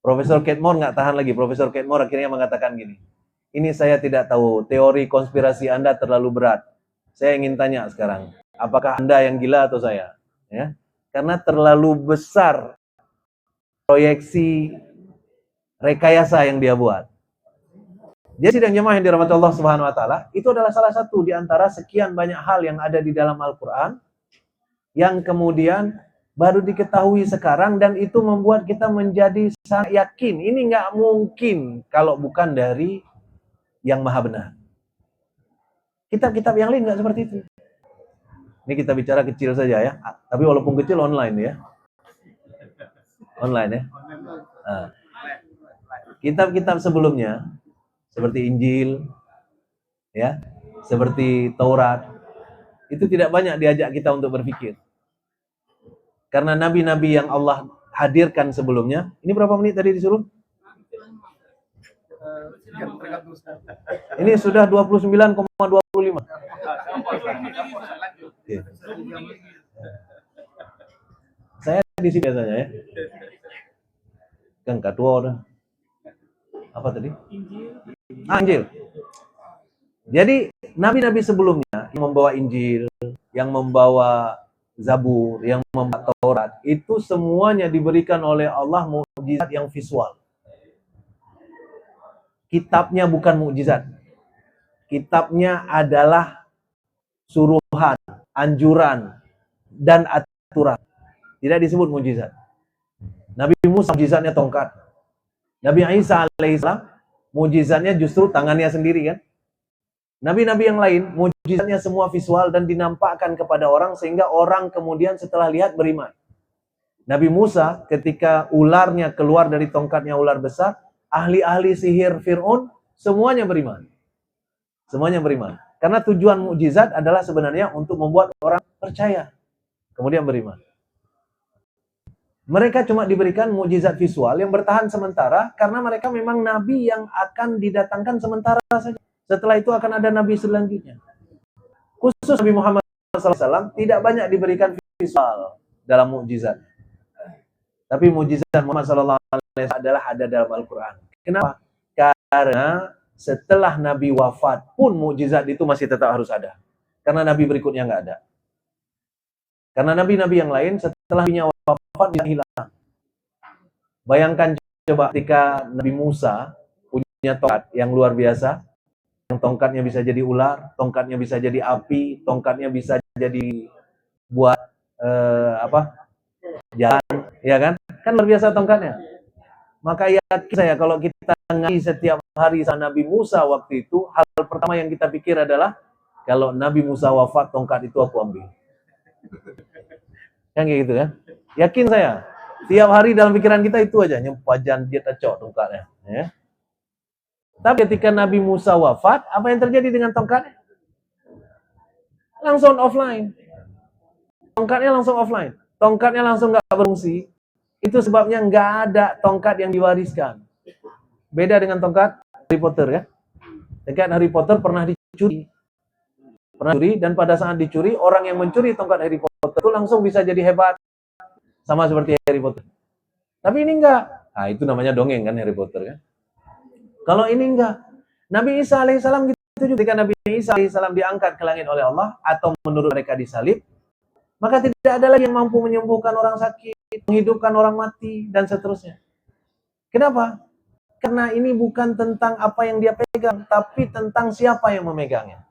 Profesor Ketmore nggak tahan lagi. Profesor Ketmore akhirnya mengatakan gini, ini saya tidak tahu, teori konspirasi Anda terlalu berat. Saya ingin tanya sekarang, apakah Anda yang gila atau saya? Ya, karena terlalu besar proyeksi rekayasa yang dia buat. Jadi sidang jemaah yang dirahmati Allah Subhanahu wa taala, itu adalah salah satu di antara sekian banyak hal yang ada di dalam Al-Qur'an yang kemudian baru diketahui sekarang dan itu membuat kita menjadi sangat yakin. Ini nggak mungkin kalau bukan dari yang maha benar. Kitab-kitab yang lain nggak seperti itu. Ini kita bicara kecil saja ya. Tapi walaupun kecil online ya. Online ya. Nah, kitab-kitab sebelumnya seperti Injil, ya, seperti Taurat, itu tidak banyak diajak kita untuk berpikir. Karena nabi-nabi yang Allah hadirkan sebelumnya, ini berapa menit tadi disuruh? Ini sudah 29,25. Oke. Saya di sini biasanya ya. Kan kedua orang. Apa tadi? Injil. Jadi nabi-nabi sebelumnya yang membawa Injil, yang membawa Zabur, yang membawa Taurat, itu semuanya diberikan oleh Allah mukjizat yang visual. Kitabnya bukan mukjizat. Kitabnya adalah suruhan, anjuran, dan aturan. Tidak disebut mukjizat. Nabi Musa mukjizatnya tongkat. Nabi Isa alaihissalam mukjizatnya justru tangannya sendiri kan. Nabi-nabi yang lain mukjizatnya semua visual dan dinampakkan kepada orang sehingga orang kemudian setelah lihat beriman. Nabi Musa ketika ularnya keluar dari tongkatnya, ular besar, ahli-ahli sihir Fir'aun semuanya beriman. Semuanya beriman. Karena tujuan mukjizat adalah sebenarnya untuk membuat orang percaya, kemudian beriman. Mereka cuma diberikan mukjizat visual yang bertahan sementara karena mereka memang nabi yang akan didatangkan sementara saja. Setelah itu akan ada nabi selanjutnya. Khusus Nabi Muhammad SAW tidak banyak diberikan visual dalam mukjizat. Tapi mukjizat Muhammad SAW adalah ada dalam Al-Quran. Kenapa? Karena setelah Nabi wafat pun mukjizat itu masih tetap harus ada. Karena Nabi berikutnya nggak ada. Karena Nabi-Nabi yang lain setelah Nabinya wafat bisa hilang. Bayangkan coba ketika Nabi Musa punya tongkat yang luar biasa, yang tongkatnya bisa jadi ular, tongkatnya bisa jadi api, tongkatnya bisa jadi buat jalan, ya kan? Kan luar biasa tongkatnya. Maka yakin saya kalau kita ngaji setiap hari sama Nabi Musa waktu itu, hal pertama yang kita pikir adalah kalau Nabi Musa wafat, tongkat itu aku ambil. Kan kayak gitu kan? Yakin saya. Tiap hari dalam pikiran kita itu aja, nyempajan dia tecok tongkatnya. Ya. Tapi ketika Nabi Musa wafat, apa yang terjadi dengan tongkatnya? Langsung offline. Tongkatnya langsung offline. Tongkatnya langsung nggak berfungsi. Itu sebabnya nggak ada tongkat yang diwariskan. Beda dengan tongkat Harry Potter ya. Tongkat Harry Potter pernah dicuri. Dan pada saat dicuri, orang yang mencuri tongkat Harry Potter itu langsung bisa jadi hebat. Sama seperti Harry Potter. Tapi ini enggak. Nah, itu namanya dongeng kan Harry Potter kan. Kalau ini enggak. Nabi Isa alaihissalam gitu juga. Ketika Nabi Isa alaihissalam diangkat ke langit oleh Allah, atau menurut mereka disalib, maka tidak ada lagi yang mampu menyembuhkan orang sakit, menghidupkan orang mati, dan seterusnya. Kenapa? Karena ini bukan tentang apa yang dia pegang, tapi tentang siapa yang memegangnya.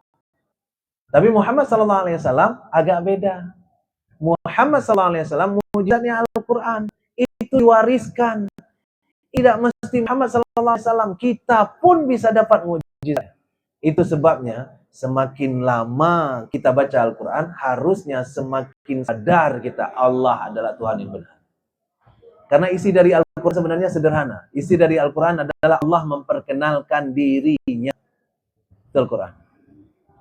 Tapi Muhammad SAW agak beda. Muhammad SAW mukjizatnya Al-Quran. Itu diwariskan. Tidak mesti Muhammad SAW, kita pun bisa dapat mukjizat. Itu sebabnya semakin lama kita baca Al-Quran, harusnya semakin sadar kita Allah adalah Tuhan yang benar. Karena isi dari Al-Quran sebenarnya sederhana. Isi dari Al-Quran adalah Allah memperkenalkan dirinya. Itu Al-Quran.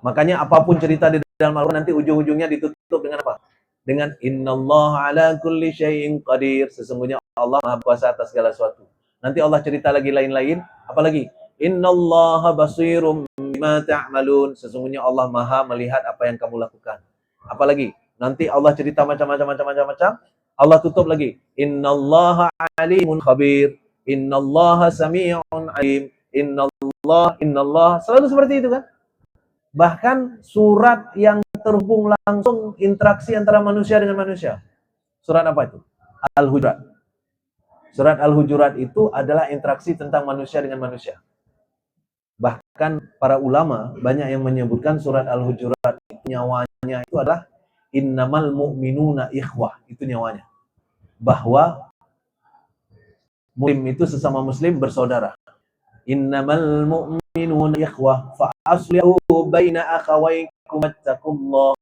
Makanya apapun cerita di dalam Al-Quran nanti ujung-ujungnya ditutup dengan apa? Dengan innallaha ala kulli syai'in qadir. Sesungguhnya Allah Maha Kuasa atas segala sesuatu. Nanti Allah cerita lagi lain-lain, apalagi innallaha basirum bima ta'malun. Sesungguhnya Allah Maha melihat apa yang kamu lakukan. Apalagi nanti Allah cerita macam-macam. Allah tutup lagi. Innallaha alimun khabir. Innallaha sami'un alim. Innallah. Selalu seperti itu kan? Bahkan surat yang terhubung langsung interaksi antara manusia dengan manusia. Surat apa itu? Al-Hujurat. Surat Al-Hujurat itu adalah interaksi tentang manusia dengan manusia. Bahkan para ulama banyak yang menyebutkan surat Al-Hujurat itu nyawanya itu adalah innamal mu'minuna ikhwah. Itu nyawanya. Bahwa muslim itu sesama muslim bersaudara. Innamal mu'minuna ikhwah fa aslihu baina akhawaykum wattaqullah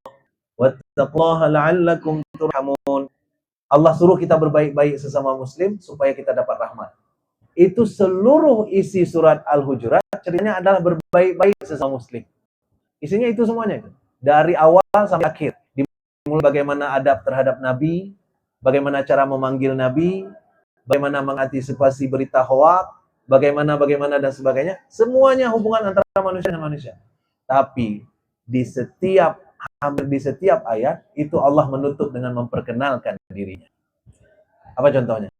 wattaqullaha la'allakum turhamun. Allah suruh kita berbaik-baik sesama muslim supaya kita dapat rahmat. Itu seluruh isi surat Al-Hujurat ceritanya adalah berbaik-baik sesama muslim. Isinya itu semuanya itu. Dari awal sampai akhir. Dimulai bagaimana adab terhadap Nabi, bagaimana cara memanggil Nabi, bagaimana mengantisipasi berita hoak, bagaimana dan sebagainya. Semuanya hubungan antara manusia dengan manusia. Tapi hampir di setiap ayat itu Allah menutup dengan memperkenalkan dirinya. Apa contohnya?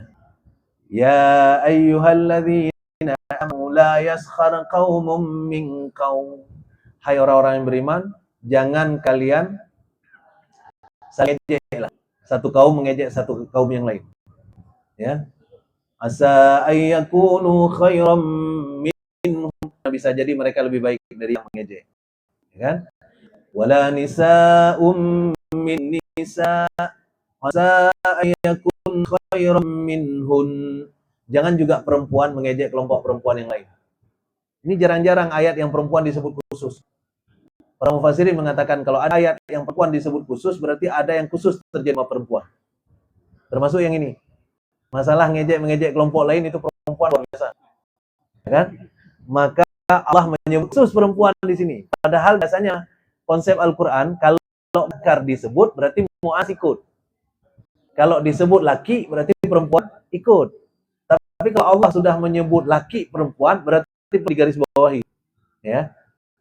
Ya ayyuhalladzina amanu la yaskhar qaumun min qaum. Hai orang-orang yang beriman, jangan kalian saling ejeklah. Satu kaum mengejek satu kaum yang lain. Ya. Asa ayyakunu khairam minhum. Bisa jadi mereka lebih baik dari yang mengejek. Ya kan? Wala nisa'um min nisa' asa ayyakun khairam minhun. Jangan juga perempuan mengejek kelompok perempuan yang lain. Ini jarang-jarang ayat yang perempuan disebut khusus. Para mufassirin mengatakan kalau ada ayat yang perempuan disebut khusus berarti ada yang khusus terjadi sama perempuan. Termasuk yang ini. Masalah mengejek kelompok lain itu perempuan luar biasa. Ya kan? Maka Allah menyebut khusus perempuan di sini. Padahal biasanya konsep Al-Quran, kalau zakar disebut berarti mu'az ikut. Kalau disebut laki berarti perempuan ikut. Tapi kalau Allah sudah menyebut laki perempuan berarti di garis bawahi. Ya.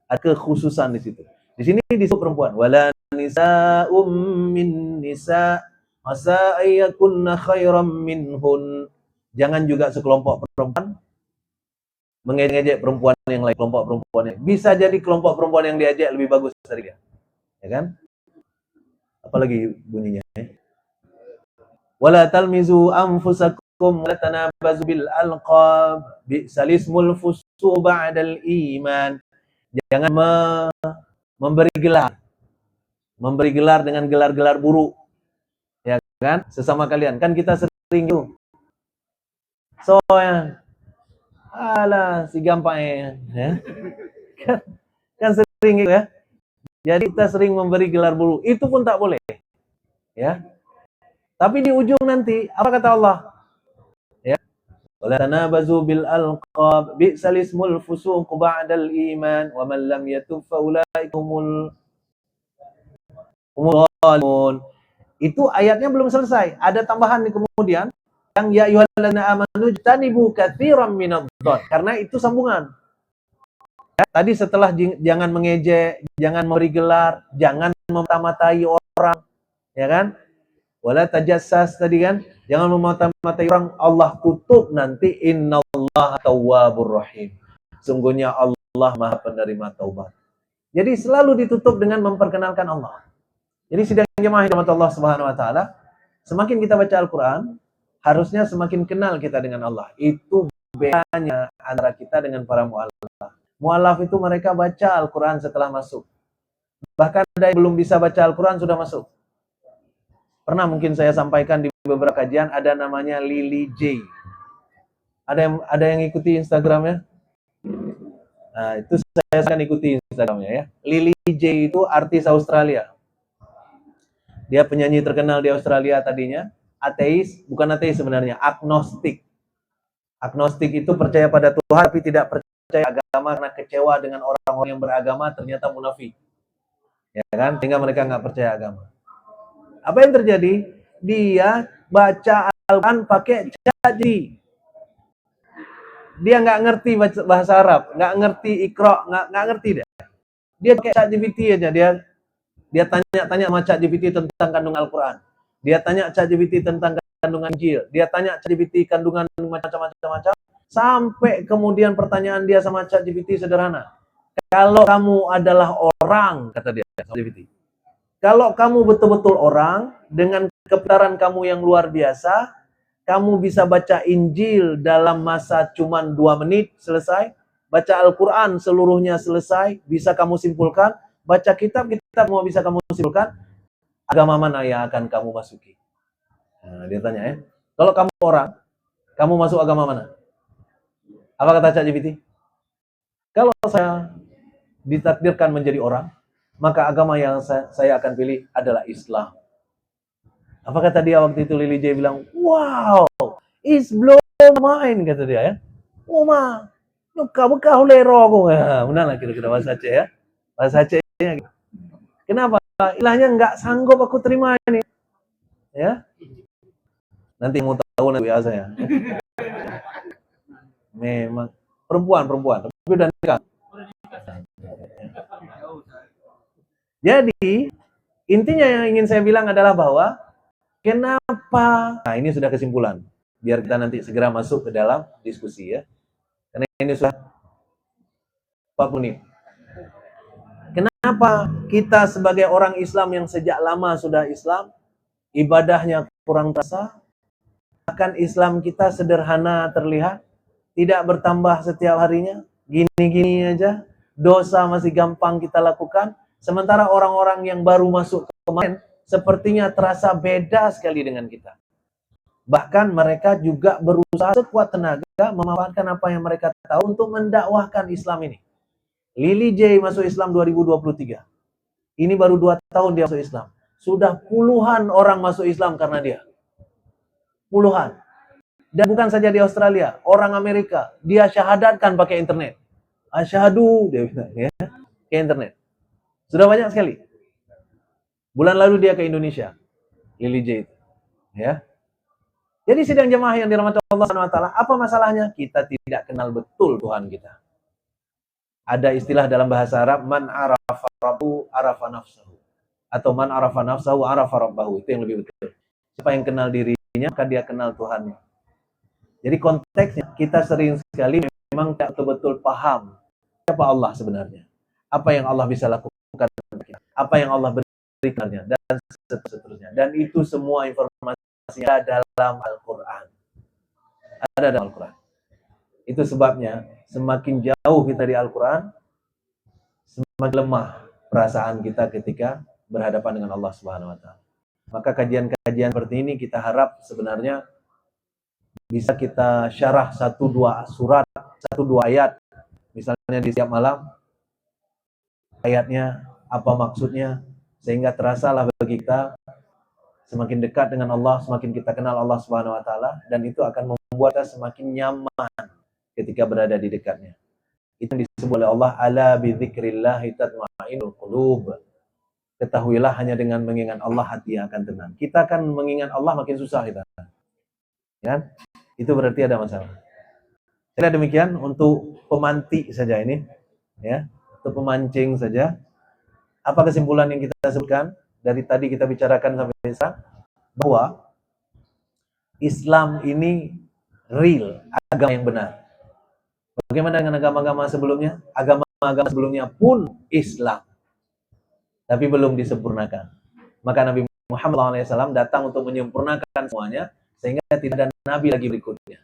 Ada kekhususan di situ. Di sini disebut perempuan. Wala nisa'um min nisa' asa ayyakunna khairam minhun. Jangan juga sekelompok perempuan mengejek perempuan yang lain, kelompok perempuan yang bisa jadi kelompok perempuan yang diajak lebih bagus dari dia. Ya kan? Apalagi bunyinya ya. Wala talmizu anfusakum wa tanabazu bil alqab bi'sal ismul fusuq ba'dal iman. Jangan memberi gelar dengan gelar-gelar buruk. Ya kan? Sesama kalian. Kan kita sering itu. So ya. Alah, si gampang ya. Kan sering gitu ya. Jadi kita sering memberi gelar buruk. Itu pun tak boleh. Ya. Tapi di ujung nanti apa kata Allah? Ya. Wala tanabazu bil alqab bi'sal ismul fusuq ba'dal iman wa man lam yatub fa ulaika humul zalimun. Itu ayatnya belum selesai. Ada tambahan di kemudian yang ya ayyuhalladzina amanu jtanibu katsiran minadh-dhon. Karena itu sambungan. Ya, tadi setelah jangan mengejek, jangan memberi gelar, jangan memata-matai orang, ya kan? Wala tajassas tadi kan, jangan memata-matai orang. Allah tutup nanti innallaha tawwabur rahim. Sungguhnya Allah Maha penerima taubat. Jadi selalu ditutup dengan memperkenalkan Allah. Jadi sidang jemaah rahmat Allah Subhanahu wa taala, semakin kita baca Al-Qur'an, harusnya semakin kenal kita dengan Allah. Itu bedanya antara kita dengan para mu'allaf. Mu'allaf itu mereka baca Al-Qur'an setelah masuk. Bahkan ada yang belum bisa baca Al-Qur'an sudah masuk. Pernah mungkin saya sampaikan di beberapa kajian, ada namanya Lily J. Ada yang ikuti Instagramnya? Nah, itu saya akan ikuti Instagramnya ya. Lily J itu artis Australia. Dia penyanyi terkenal di Australia tadinya. Ateis, bukan ateis sebenarnya, agnostik. Agnostik itu percaya pada Tuhan tapi tidak percaya agama karena kecewa dengan orang-orang yang beragama ternyata munafik. Ya kan? Sehingga mereka nggak percaya agama. Apa yang terjadi? Dia baca Al-Quran pakai ChatGPT. Dia nggak ngerti bahasa Arab, nggak ngerti Iqra, nggak ngerti dia. Dia pakai ChatGPT aja. Dia tanya-tanya sama ChatGPT tentang kandungan Al-Quran. Dia tanya ChatGPT tentang kandungan Injil. Dia tanya ChatGPT kandungan macam-macam. Sampai kemudian pertanyaan dia sama ChatGPT sederhana. Kalau kamu adalah orang, kata dia ChatGPT. Kalau kamu betul-betul orang, dengan kepintaran kamu yang luar biasa, kamu bisa baca Injil dalam masa cuma 2 menit, selesai. Baca Al-Quran seluruhnya selesai, bisa kamu simpulkan. Baca kitab semua bisa kamu simpulkan. Agama mana yang akan kamu masuki? Nah, dia tanya ya. Kalau kamu orang, kamu masuk agama mana? Apa kata ChatGPT? Kalau saya ditakdirkan menjadi orang, maka agama yang saya akan pilih adalah Islam. Apa kata dia waktu itu? Lily J bilang, wow, it's blow mind, kata dia ya. Oh ma, kau lero aku. Benar lah kira-kira bahasa Aceh ya. Bahasa Acehnya. Kenapa? Ilahnya nggak sanggup aku terima ini. Ya. Nanti mau tahu nanti WA saya. Memang perempuan, tapi udah nikah. Jadi, intinya yang ingin saya bilang adalah bahwa kenapa? Nah, ini sudah kesimpulan. Biar kita nanti segera masuk ke dalam diskusi ya. Karena ini sudah 40 menit. Kenapa kita sebagai orang Islam yang sejak lama sudah Islam, ibadahnya kurang terasa, bahkan Islam kita sederhana terlihat, tidak bertambah setiap harinya, gini-gini aja, dosa masih gampang kita lakukan, sementara orang-orang yang baru masuk kemarin, sepertinya terasa beda sekali dengan kita. Bahkan mereka juga berusaha sekuat tenaga memanfaatkan apa yang mereka tahu untuk mendakwahkan Islam ini. Lily J masuk Islam 2023. Ini baru 2 tahun dia masuk Islam. Sudah puluhan orang masuk Islam karena dia. Puluhan. Dan bukan saja di Australia, orang Amerika, dia syahadatkan pakai internet. Asyhadu, dia bilang, ya, ke internet. Sudah banyak sekali. Bulan lalu dia ke Indonesia, Lily J itu, ya. Jadi sidang jemaah yang dirahmati Allah Subhanahu wa taala, apa masalahnya? Kita tidak kenal betul Tuhan kita. Ada istilah dalam bahasa Arab, man arafa rabbahu arafa nafsahu. Atau man arafa nafsahu arafa rabbahu. Itu yang lebih betul. Siapa yang kenal dirinya, maka dia kenal Tuhannya. Jadi konteksnya, kita sering sekali memang tidak betul-betul paham siapa Allah sebenarnya. Apa yang Allah bisa lakukan, apa yang Allah berikannya, dan seterusnya. Dan itu semua informasinya dalam Al-Quran. Ada dalam Al-Quran. Itu sebabnya, semakin jauh kita dari Al-Quran, semakin lemah perasaan kita ketika berhadapan dengan Allah Subhanahu wa taala. Maka kajian-kajian seperti ini kita harap sebenarnya bisa kita syarah 1-2 surat, 1-2 ayat, misalnya di setiap malam, ayatnya, apa maksudnya, sehingga terasalah bagi kita semakin dekat dengan Allah, semakin kita kenal Allah Subhanahu wa taala, dan itu akan membuat kita semakin nyaman ketika berada di dekatnya. Itu disebut oleh Allah, ala bi dzikrillahi tatma'innul qulub. Ketahuilah hanya dengan mengingat Allah hati yang akan tenang. Kita akan mengingat Allah makin susah kita. Ya? Itu berarti ada masalah. Jadi demikian untuk pemantik saja ini, ya, untuk pemancing saja. Apa kesimpulan yang kita sebutkan dari tadi kita bicarakan sampai sekarang, bahwa Islam ini real, agama yang benar. Bagaimana dengan agama-agama sebelumnya? Agama-agama sebelumnya pun Islam, tapi belum disempurnakan. Maka Nabi Muhammad SAW datang untuk menyempurnakan semuanya, sehingga tidak ada nabi lagi berikutnya.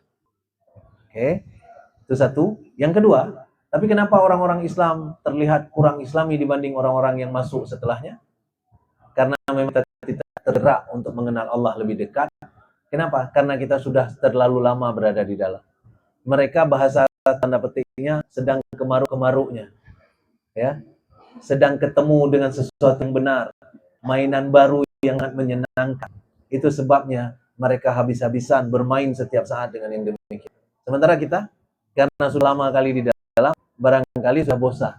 Oke, itu satu. Yang kedua, tapi kenapa orang-orang Islam terlihat kurang Islami dibanding orang-orang yang masuk setelahnya? Karena memang kita tidak tergerak untuk mengenal Allah lebih dekat. Kenapa? Karena kita sudah terlalu lama berada di dalam. Mereka bahasa tanda petiknya sedang kemaruk-kemaruknya, ya, sedang ketemu dengan sesuatu yang benar, mainan baru yang menyenangkan. Itu sebabnya mereka habis-habisan bermain setiap saat dengan yang demikian. Sementara kita, karena sudah lama kali di dalam, barangkali sudah bosan.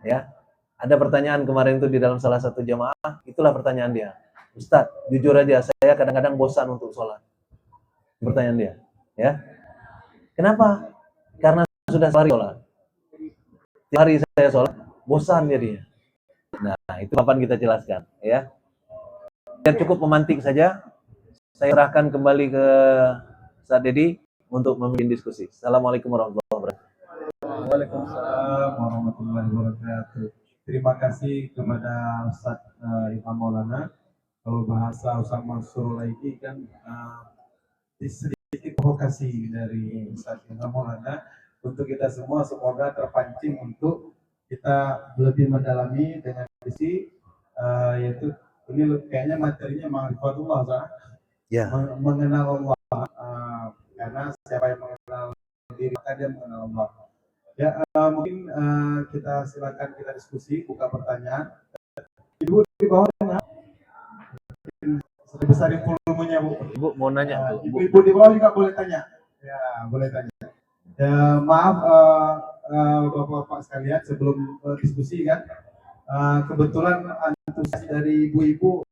Ya, ada pertanyaan kemarin itu di dalam salah satu jamaah, itulah pertanyaan dia. Ustadz, jujur aja, saya kadang-kadang bosan untuk sholat. Pertanyaan dia, ya. Kenapa? Karena sudah sehari sholat. Tiap hari saya sholat, bosan jadinya. Nah, itu kapan kita jelaskan, ya. Biar cukup memantik saja. Saya serahkan kembali ke Ustaz Dedi untuk memimpin diskusi. Assalamualaikum warahmatullahi wabarakatuh. Waalaikumsalam warahmatullahi wabarakatuh. Terima kasih kepada Ustaz Imam Maulana. Kalau bahasa Ustaz Mansur lagi kan sedikit provokasi dari Ustaz Imam Maulana untuk kita semua, semoga terpancing untuk kita lebih mendalami dengan visi yaitu ini kayaknya materinya ma'rifatullah, Ustaz. Ya. Mengenal Allah, karena siapa yang mengenal diri maka dia mengenal Allah. Ya, mungkin kita silakan kita diskusi, buka pertanyaan. Ibu di bawah tengah, sebesar volumenya Bu. Ibu mau nanya tuh. Ibu di bawah juga boleh tanya. Ya, boleh tanya. Ya, maaf Bapak-bapak sekalian, sebelum diskusi kan. Kebetulan antusias dari ibu-ibu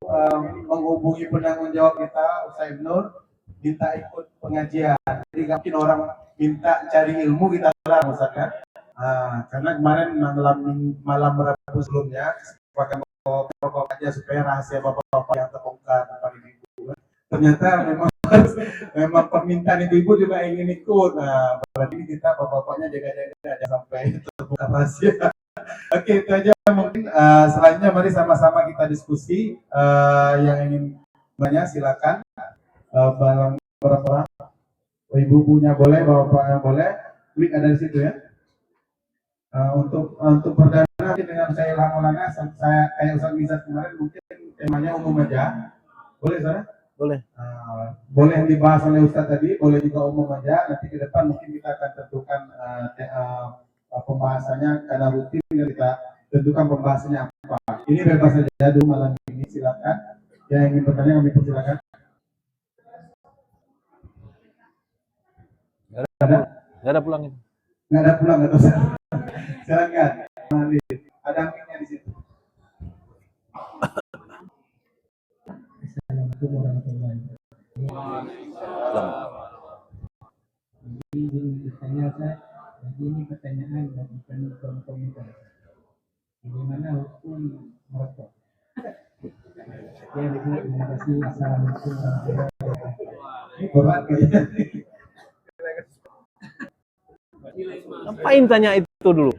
menghubungi penanggung jawab kita, Ustaz Nur, minta ikut pengajian. Jadi mungkin orang minta cari ilmu, kita larang, Ustaz kan. Karena kemarin malam Rabu sebelumnya pakai bapak aja supaya rahasia bapak-bapak yang terbongkar depan ibu. Ternyata memang permintaan ibu-ibu juga ingin ikut. Nah, berarti kita bapak-bapaknya jaga-jaga aja sampai terbuka rahasia. Oke, itu aja mungkin. Selanjutnya mari sama-sama kita diskusi. Yang ingin bertanya silakan. Berapa orang? Ibu punya boleh, bapak boleh. Link ada di situ ya. Untuk perdana dengan saya Ilham Maulana, saya kayak Ustaz Mizat kemarin mungkin temanya umum aja. Boleh Ustaz? Boleh. Boleh yang dibahas oleh Ustaz tadi, boleh juga umum aja. Nanti ke depan mungkin kita akan tentukan pembahasannya, karena rutin kita tentukan pembahasannya apa. Ini bebas saja dulu malam ini, silakan. Yang ingin bertanya kami persilakan. Nggak ada pulang itu. Nggak ada pulang atau silakan. Mari. Ada mic-nya di situ. Assalamualaikum warahmatullahi wabarakatuh. Jadi bertanya Ustaz, jadi ini pertanyaan dan bukan komentar. Bagaimana hukum merokok? Ya, terima kasih. Assalamualaikum warahmatullahi wabarakatuh. Ini berat kayaknya. Ngapain tanya itu dulu?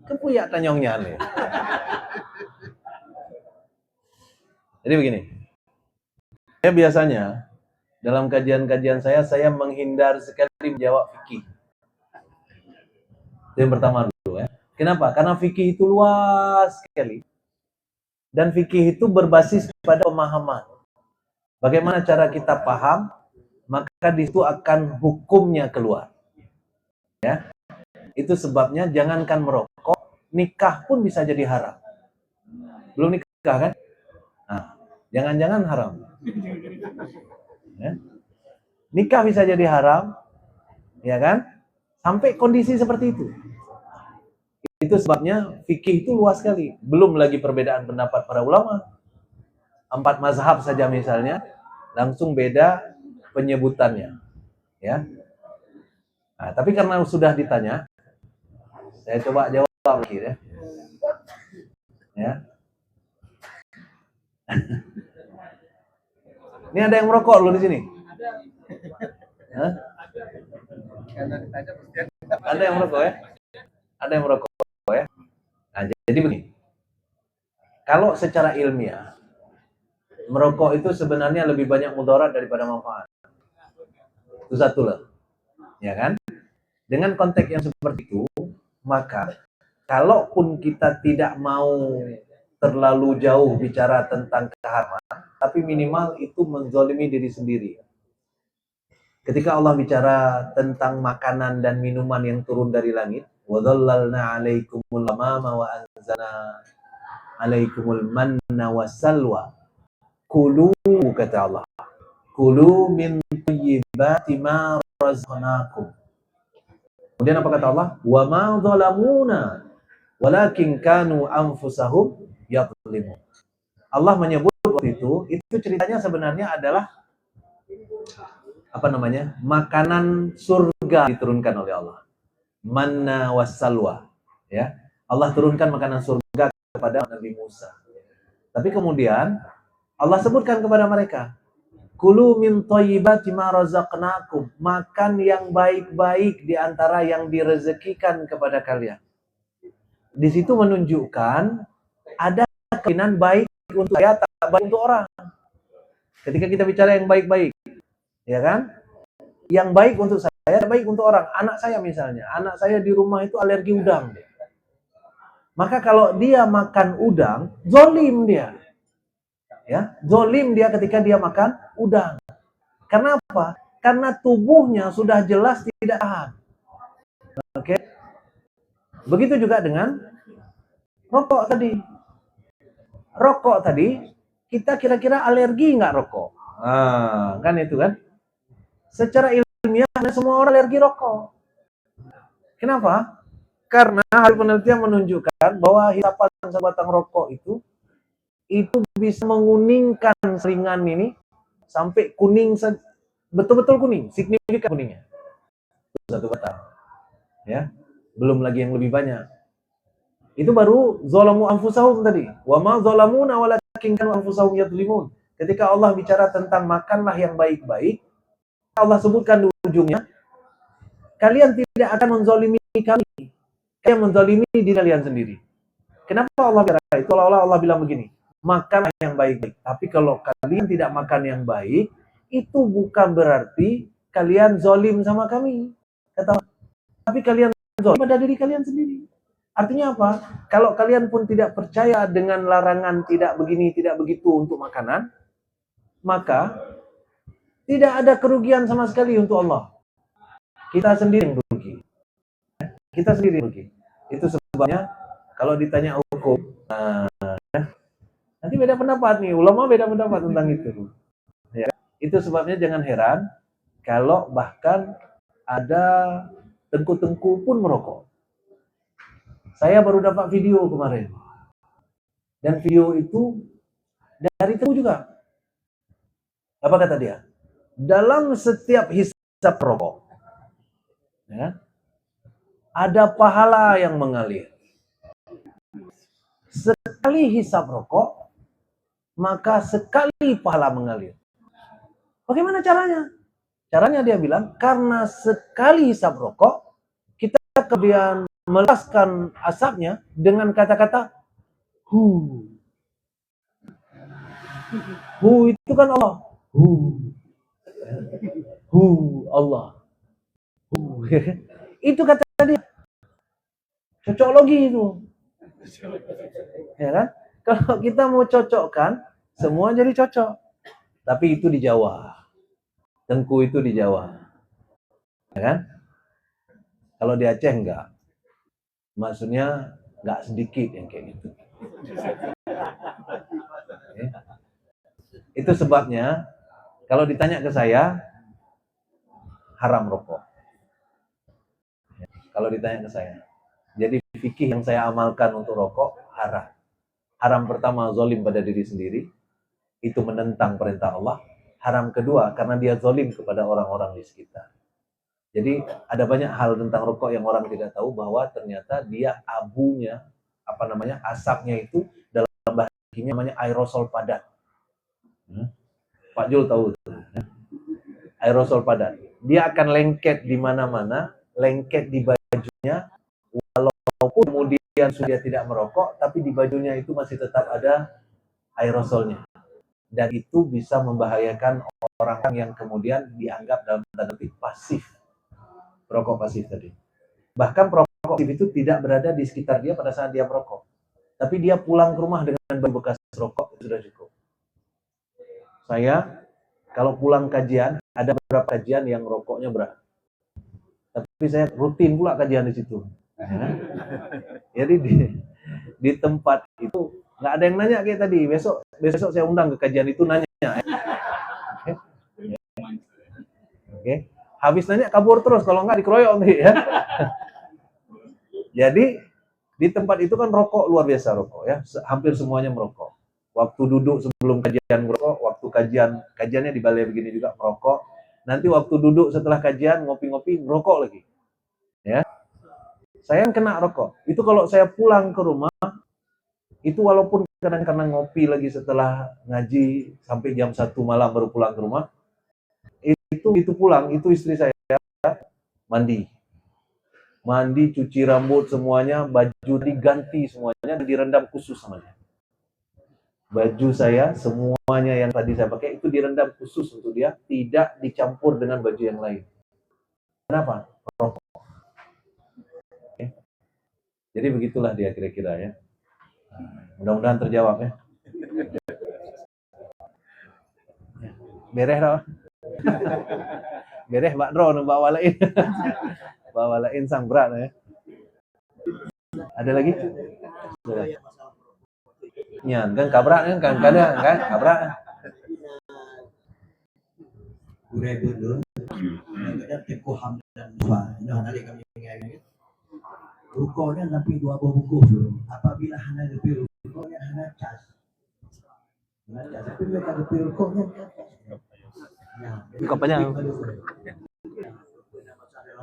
Kepuyak tanyongnya nih. Jadi begini. Saya biasanya dalam kajian-kajian saya menghindar sekali menjawab fikih. Itu yang pertama dulu ya. Kenapa? Karena fikih itu luas sekali. Dan fikih itu berbasis pada pemahaman. Bagaimana cara kita paham, maka di situ akan hukumnya keluar. Ya. Itu sebabnya jangankan merokok, nikah pun bisa jadi haram. Belum nikah kan? Nah, jangan-jangan haram. Ya. Nikah bisa jadi haram, ya kan? Sampai kondisi seperti itu. Itu sebabnya fikih itu luas sekali. Belum lagi perbedaan pendapat para ulama. 4 mazhab saja misalnya, langsung beda penyebutannya. Ya. Nah, tapi karena sudah ditanya, saya coba jawab lagi ya. Ya. Ini ada yang merokok loh di sini. Hah? Ada yang merokok ya? Ada yang merokok ya? Nah, jadi begini. Kalau secara ilmiah, merokok itu sebenarnya lebih banyak mudarat daripada manfaat. Itu satu lah. Ya kan? Dengan konteks yang seperti itu, maka kalaupun kita tidak mau terlalu jauh bicara tentang keharaman, tapi minimal itu menzalimi diri sendiri. Ketika Allah bicara tentang makanan dan minuman yang turun dari langit, وَظَلَّلْنَا عَلَيْكُمُ الْغَمَامَ وَأَنزَلْنَا عَلَيْكُمُ الْمَنَّ وَالسَّلْوَى كُلُوا kata Allah. Kulu min thayyibati ma razaqnakum. Kemudian apa kata Allah? Wa ma zalamuna walakin kanu anfusahum yadhlimun. Allah menyebut waktu itu ceritanya sebenarnya adalah makanan surga diturunkan oleh Allah. Manna wassalwa, ya. Allah turunkan makanan surga kepada Nabi Musa. Tapi kemudian Allah sebutkan kepada mereka, kulu min thayyibati ma razaqnakum, makan yang baik-baik di antara yang direzekikan kepada kalian. Di situ menunjukkan ada keinginan baik untuk saya, tak baik untuk orang. Ketika kita bicara yang baik-baik, ya kan? Yang baik untuk saya, baik untuk orang. Anak saya misalnya, anak saya di rumah itu alergi udang. Maka kalau dia makan udang, zolim dia. Ya, zolim dia ketika dia makan udang. Karena apa? Karena tubuhnya sudah jelas tidak tahan. Oke. Begitu juga dengan rokok tadi. Rokok tadi, kita kira-kira alergi nggak rokok? Nah, kan itu kan? Secara ilmiah, semua orang alergi rokok. Kenapa? Karena hasil penelitian menunjukkan bahwa hisapan sebatang rokok itu bisa menguningkan selingan ini sampai kuning, betul-betul kuning, signifikan kuningnya. Satu batang. Ya. Belum lagi yang lebih banyak. Itu baru zalamu anfusahum tadi. Wa ma zalamuna walakin kanu anfusahum yadhlimun. Ketika Allah bicara tentang makanlah yang baik-baik, Allah sebutkan di ujungnya, kalian tidak akan menzalimi kami. Kalian menzalimi diri kalian sendiri. Kenapa Allah bicara itu? Allah bilang begini, makan yang baik-baik. Tapi kalau kalian tidak makan yang baik, itu bukan berarti kalian zalim sama kami. Kata, tapi kalian zalim pada diri kalian sendiri. Artinya apa? Kalau kalian pun tidak percaya dengan larangan tidak begini, tidak begitu untuk makanan, maka tidak ada kerugian sama sekali untuk Allah. Kita sendiri yang rugi. Kita sendiri yang rugi. Itu sebabnya kalau ditanya hukum, nanti beda pendapat nih, ulama beda pendapat tentang itu. Ya. Itu sebabnya jangan heran kalau bahkan ada tengku-tengku pun merokok. Saya baru dapat video kemarin. Dan video itu dari tengku juga. Apa kata dia? Dalam setiap hisap rokok, ya, ada pahala yang mengalir. Sekali hisap rokok, maka sekali pahala mengalir. Bagaimana caranya? Caranya dia bilang, karena sekali hisap rokok, kita kemudian melepaskan asapnya dengan kata-kata hu. Hu itu kan Allah. Hu. Hu Allah. Hu. Itu kata dia. Cocokologi itu. Ya kan? Kalau kita mau cocokkan, semua jadi cocok. Tapi itu di Jawa. Tengku itu di Jawa. Ya kan? Kalau di Aceh enggak. Maksudnya enggak sedikit yang kayak gitu. Ya. Itu sebabnya kalau ditanya ke saya, haram rokok. Ya. Kalau ditanya ke saya. Jadi fikih yang saya amalkan untuk rokok, haram. Haram pertama, zalim pada diri sendiri. Itu menentang perintah Allah. Haram kedua, karena dia zalim kepada orang-orang di sekitar. Jadi ada banyak hal tentang rokok yang orang tidak tahu, bahwa ternyata dia abunya, asapnya itu dalam bahasa kimia namanya aerosol padat. Pak Jul tahu itu. Aerosol padat. Dia akan lengket di mana-mana, lengket di bajunya, walaupun kemudian sudah tidak merokok, tapi di bajunya itu masih tetap ada aerosolnya. Dan itu bisa membahayakan orang yang kemudian dianggap dalam tanda petik pasif. Perokok pasif tadi. Bahkan perokok pasif itu tidak berada di sekitar dia pada saat dia merokok. Tapi dia pulang ke rumah dengan bekas rokok, itu sudah cukup. Saya, kalau pulang kajian, ada beberapa kajian yang rokoknya berat. Tapi saya rutin pula kajian di situ. Ya. Jadi di tempat itu nggak ada yang nanya kayak tadi. Besok saya undang ke kajian itu nanya. Oke. Habis nanya kabur terus, kalau nggak dikeroyok nih ya. Jadi di tempat itu kan rokok luar biasa rokok ya. Hampir semuanya merokok. Waktu duduk sebelum kajian merokok, waktu kajiannya di balai begini juga merokok. Nanti waktu duduk setelah kajian ngopi-ngopi merokok lagi. Ya. Saya kena rokok. Itu kalau saya pulang ke rumah, itu walaupun kadang-kadang ngopi lagi setelah ngaji sampai jam 1 malam baru pulang ke rumah, itu pulang, itu istri saya mandi, cuci rambut semuanya, baju diganti semuanya, dan direndam khusus semuanya. Baju saya semuanya yang tadi saya pakai itu direndam khusus untuk dia, tidak dicampur dengan baju yang lain. Kenapa? Rokok. Oke. Jadi begitulah dia kira-kira ya. Mudah-mudahan terjawab ya. Bereh dah. Bereh Mbak Dro bawa lain. Bawa lain sang berat ya. Ada lagi? Nyan kan kabrak kan kadang kan kabrak. Udah dulu. Kadang tekoh hamdan dua. Ini hari kami ingat. Rukuknya tapi dua bungkus. Apabila hanya lebih rukuknya hanya cas. Tapi mereka lebih rukuknya Kapalnya.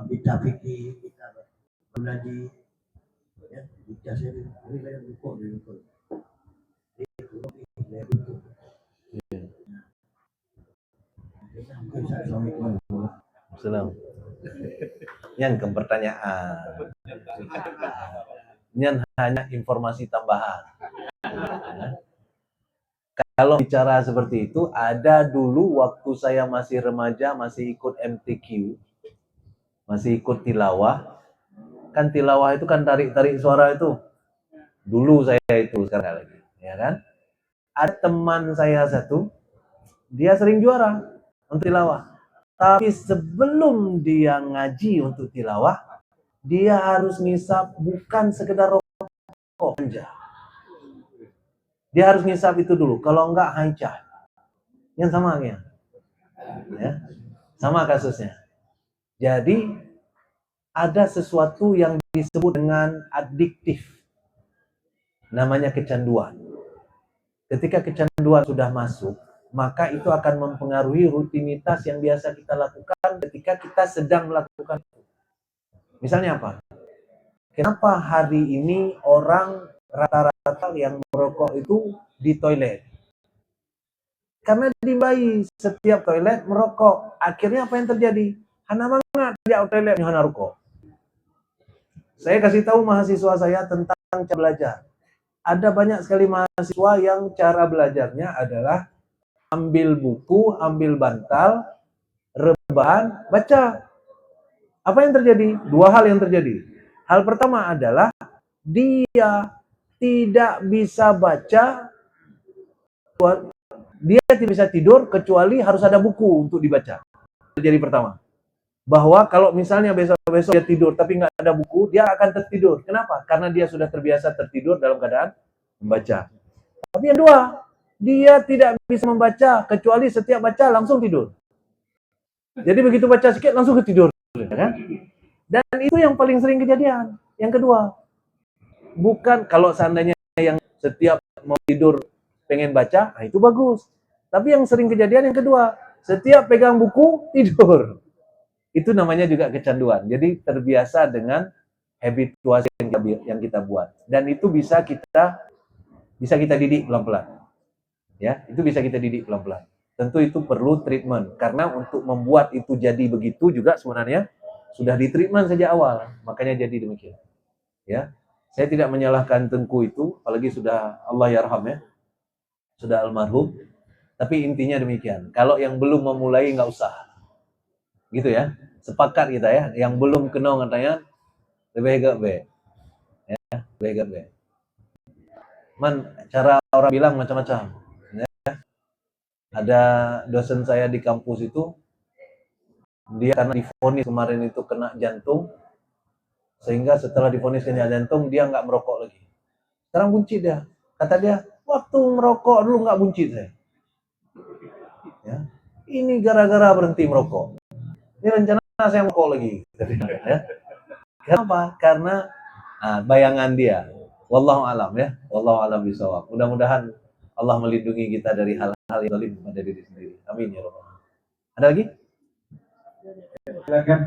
Kita fikir, kita belajar, ya, kita sendiri, ini kan rukuk. Salam. Yang ke pertanyaan. Yang hanya informasi tambahan. Kalau bicara seperti itu, ada dulu waktu saya masih remaja, masih ikut MTQ, masih ikut tilawah. Kan tilawah itu kan tarik-tarik suara itu. Dulu saya itu sekarang lagi, ya kan? Ada teman saya satu, dia sering juara untuk tilawah. Tapi sebelum dia ngaji untuk tilawah, dia harus ngisap bukan sekedar rokok aja. Dia harus ngisap itu dulu. Kalau enggak hancah. Yang sama ya. Sama kasusnya. Jadi ada sesuatu yang disebut dengan adiktif. Namanya kecanduan. Ketika kecanduan sudah masuk, maka itu akan mempengaruhi rutinitas yang biasa kita lakukan ketika kita sedang melakukan itu. Misalnya apa? Kenapa hari ini orang rata-rata yang merokok itu di toilet? Karena di bayi setiap toilet merokok. Akhirnya apa yang terjadi? Hana mangat dia toilet hana rokok. Saya kasih tahu mahasiswa saya tentang cara belajar. Ada banyak sekali mahasiswa yang cara belajarnya adalah ambil buku, ambil bantal, rebahan, baca. Apa yang terjadi? Dua hal yang terjadi. Hal pertama adalah dia tidak bisa baca, dia tidak bisa tidur kecuali harus ada buku untuk dibaca. Terjadi pertama. Bahwa kalau misalnya besok-besok dia tidur tapi nggak ada buku, dia akan tertidur. Kenapa? Karena dia sudah terbiasa tertidur dalam keadaan membaca. Tapi yang dua, dia tidak bisa membaca kecuali setiap baca langsung tidur. Jadi begitu baca sedikit langsung ketidur, kan? Dan itu yang paling sering kejadian. Yang kedua, bukan kalau seandainya yang setiap mau tidur pengen baca, nah itu bagus. Tapi yang sering kejadian yang kedua, setiap pegang buku tidur. Itu namanya juga kecanduan. Jadi terbiasa dengan habituasi yang kita buat. Dan itu bisa kita didik pelan-pelan. Ya, itu bisa kita didik pelan-pelan. Tentu itu perlu treatment karena untuk membuat itu jadi begitu juga sebenarnya sudah di-treatment sejak awal. Makanya jadi demikian. Ya. Saya tidak menyalahkan Tengku itu, apalagi sudah Allah yarham ya. Sudah almarhum. Tapi intinya demikian. Kalau yang belum memulai nggak usah. Gitu ya. Sepakat kita ya. Yang belum kena katanya lebih agak be. Ya, lebih agak be. Cara orang bilang macam-macam. Ya. Ada dosen saya di kampus itu, dia karena divonis kemarin itu kena jantung, sehingga setelah divonis kena jantung dia nggak merokok lagi. Sekarang buncit dia. Kata dia, waktu merokok dulu nggak buncit saya. Ya. Ini gara-gara berhenti merokok. Ini rencana saya merokok lagi. Ya. Kenapa? Karena bayangan dia. Wallahu alam ya. Wallahu alam bisawab. Mudah-mudahan Allah melindungi kita dari hal-hal yang zalim pada diri sendiri. Amin ya rabbal alamin. Ada lagi? Silakan.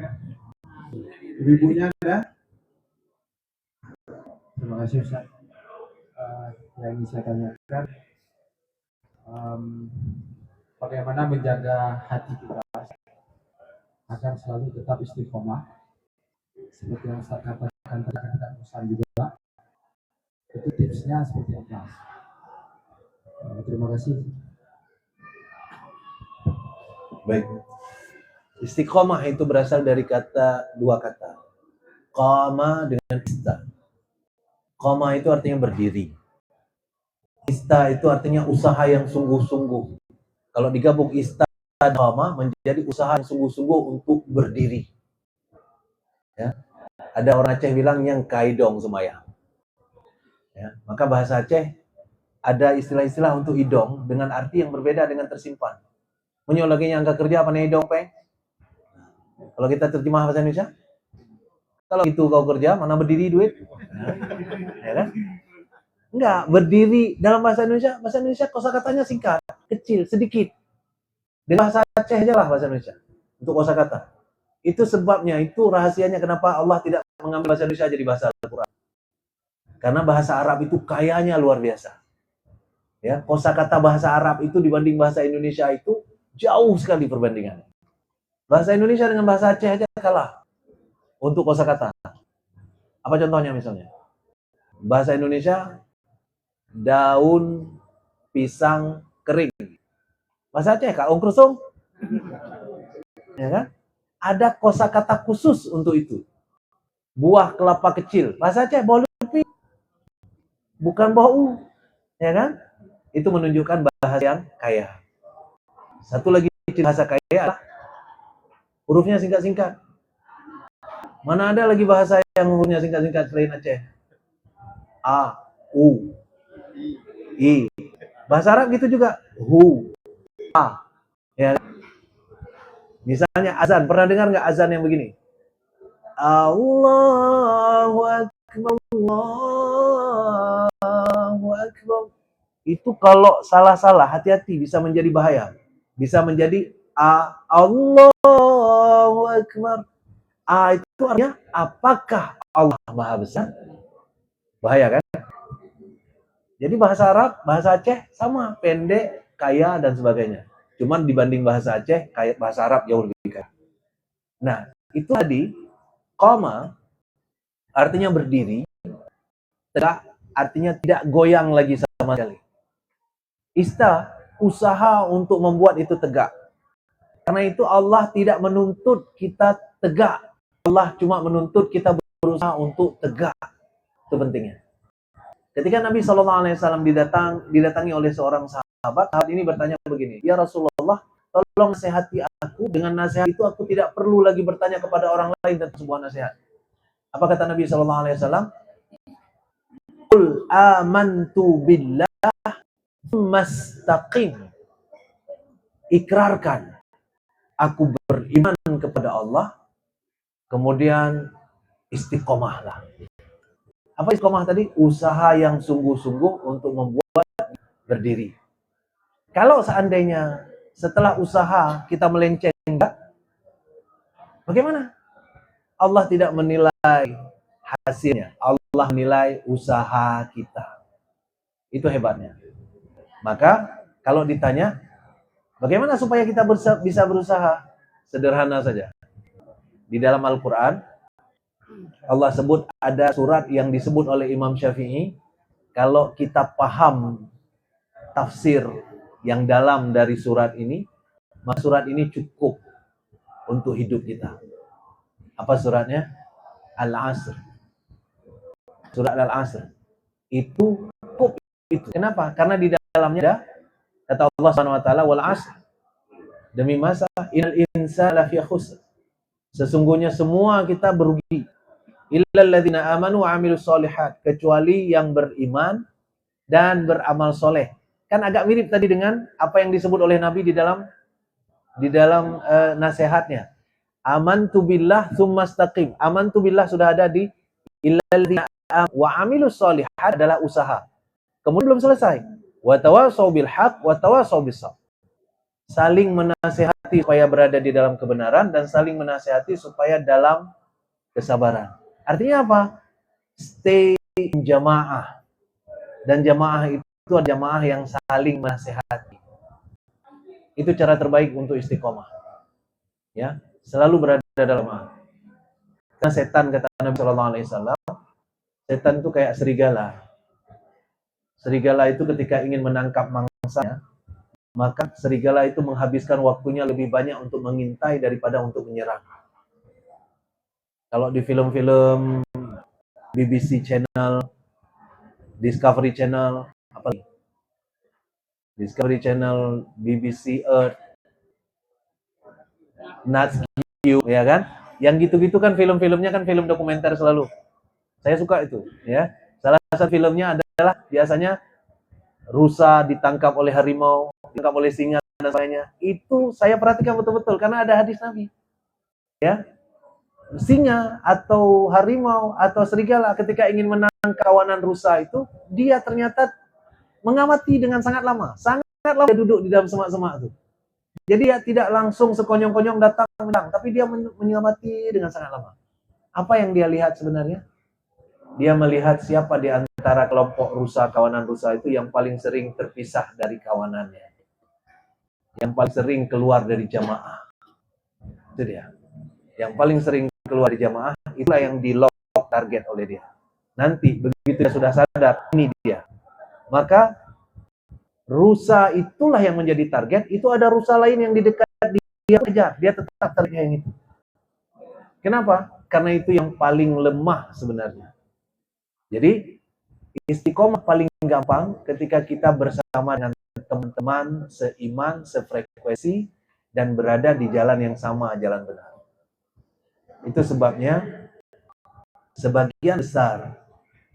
Ibu-ibunya ada? Terima kasih Ustaz. Yang ingin saya tanyakan, bagaimana menjaga hati kita agar selalu tetap istiqomah, seperti yang Ustaz katakan tadi, tidak bosan juga. Itu tipsnya seperti apa? Terima kasih. Baik. Istiqomah itu berasal dari dua kata. Qama dengan ista. Qama itu artinya berdiri. Ista itu artinya usaha yang sungguh-sungguh. Kalau digabung ista dan qama menjadi usaha yang sungguh-sungguh untuk berdiri. Ya. Ada orang Aceh bilang yang kaidong semayang. Ya. Maka bahasa Aceh ada istilah-istilah untuk idong dengan arti yang berbeda dengan tersimpan. Punya lagi yang angka kerja apa nih idong peng? Kalau kita terjemah bahasa Indonesia, kalau itu kau kerja, mana berdiri duit? Ya kan? Enggak, berdiri dalam bahasa Indonesia kosakatanya singkat, kecil, sedikit. Dengan bahasa Aceh aja lah bahasa Indonesia untuk kosakata. Itu sebabnya, itu rahasianya kenapa Allah tidak mengambil bahasa Indonesia jadi bahasa Al-Quran. Karena bahasa Arab itu kayanya luar biasa. Ya, kosakata bahasa Arab itu dibanding bahasa Indonesia itu jauh sekali perbandingannya. Bahasa Indonesia dengan bahasa Aceh aja kalah untuk kosakata. Apa contohnya misalnya? Bahasa Indonesia daun pisang kering. Bahasa Aceh kaung krusung. Ya kan? Ada kosakata khusus untuk itu. Buah kelapa kecil. Bahasa Aceh bolu lepi. Bukan bau. Ya kan? Itu menunjukkan bahasa yang kaya. Satu lagi bahasa kaya adalah hurufnya singkat-singkat. Mana ada lagi bahasa yang hurufnya singkat-singkat selain Aceh? A, U, I. Bahasa Arab gitu juga. Hu. A. Ya. Misalnya azan. Pernah dengar nggak azan yang begini? Allahu Akbar. Allahu Akbar. Itu kalau salah-salah, hati-hati, bisa menjadi bahaya. Bisa menjadi Allahu Akbar. Itu artinya, apakah Allah Maha Besar? Bahaya kan? Jadi bahasa Arab, bahasa Aceh sama, pendek, kaya, dan sebagainya. Cuman dibanding bahasa Aceh, kayak bahasa Arab jauh lebih kaya. Nah, itu tadi, qama, artinya berdiri, tegak, artinya tidak goyang lagi sama sekali. Ista, usaha untuk membuat itu tegak. Karena itu Allah tidak menuntut kita tegak. Allah cuma menuntut kita berusaha untuk tegak. Itu pentingnya. Ketika Nabi SAW didatangi oleh seorang sahabat ini bertanya begini, "Ya Rasulullah, tolong nasihati aku. Dengan nasihat itu aku tidak perlu lagi bertanya kepada orang lain tentang sebuah nasihat." Apa kata Nabi SAW? "Qul amantu billah mastaqim." Ikrarkan, aku beriman kepada Allah, kemudian istiqomahlah. Apa istiqomah tadi? Usaha yang sungguh-sungguh untuk membuat berdiri. Kalau seandainya setelah usaha kita melenceng, bagaimana? Allah tidak menilai hasilnya. Allah menilai usaha kita. Itu hebatnya. Maka kalau ditanya, bagaimana supaya kita bisa berusaha? Sederhana saja. Di dalam Al-Quran, Allah sebut ada surat yang disebut oleh Imam Syafi'i. Kalau kita paham tafsir yang dalam dari surat ini, maka surat ini cukup untuk hidup kita. Apa suratnya? Al-Asr. Surat Al-Asr. Itu cukup itu. Kenapa? Karena di dalamnya ada kata Allah SWT, wal asr. Demi masa, innal insana lafi khusr. Sesungguhnya semua kita berugi. Illal ladzina amanu wa amilus solihat, kecuali yang beriman dan beramal soleh. Kan agak mirip tadi dengan apa yang disebut oleh Nabi di dalam nasihatnya. Amantu billah tsumma istaqim. Amantu billah sudah ada di illal ladzina amanu wa amilus solihat adalah usaha. Kemudian belum selesai. Wa tawasau bil haq wa tawasau bis sabr. Saling menasihati supaya berada di dalam kebenaran dan saling menasihati supaya dalam kesabaran. Artinya apa? Stay in jamaah. Dan jamaah itu adalah jamaah yang saling menasihati. Itu cara terbaik untuk istiqomah. Ya, selalu berada dalam jamaah. Karena setan, kata Nabi SAW, setan itu kayak serigala. Serigala itu ketika ingin menangkap mangsanya, maka serigala itu menghabiskan waktunya lebih banyak untuk mengintai daripada untuk menyerang. Kalau di film-film BBC Channel, Discovery Channel, apa lagi? Discovery Channel, BBC Earth, Nat Geo, ya kan? Yang gitu-gitu kan film-filmnya kan film dokumenter selalu. Saya suka itu, ya. Salah satu filmnya adalah biasanya rusa ditangkap oleh harimau, ditangkap oleh singa dan sebagainya. Itu saya perhatikan betul-betul karena ada hadis Nabi. Ya. Singa atau harimau atau serigala ketika ingin menangkap kawanan rusa itu, dia ternyata mengamati dengan sangat lama. Sangat lama dia duduk di dalam semak-semak itu. Jadi dia tidak langsung sekonyong-konyong datang menang, tapi dia mengamati dengan sangat lama. Apa yang dia lihat sebenarnya? Dia melihat siapa di antara kelompok rusa, kawanan rusa itu yang paling sering terpisah dari kawanannya. Yang paling sering keluar dari jamaah. Itu dia. Yang paling sering keluar dari jamaah, itulah yang di-lock target oleh dia. Nanti, begitu dia sudah sadar, ini dia. Maka, rusa itulah yang menjadi target, itu ada rusa lain yang di dekat dia kejar. Dia tetap targetnya yang itu. Kenapa? Karena itu yang paling lemah sebenarnya. Jadi, istiqomah paling gampang ketika kita bersama dengan teman-teman seiman, sefrekuensi, dan berada di jalan yang sama, jalan benar. Itu sebabnya sebagian besar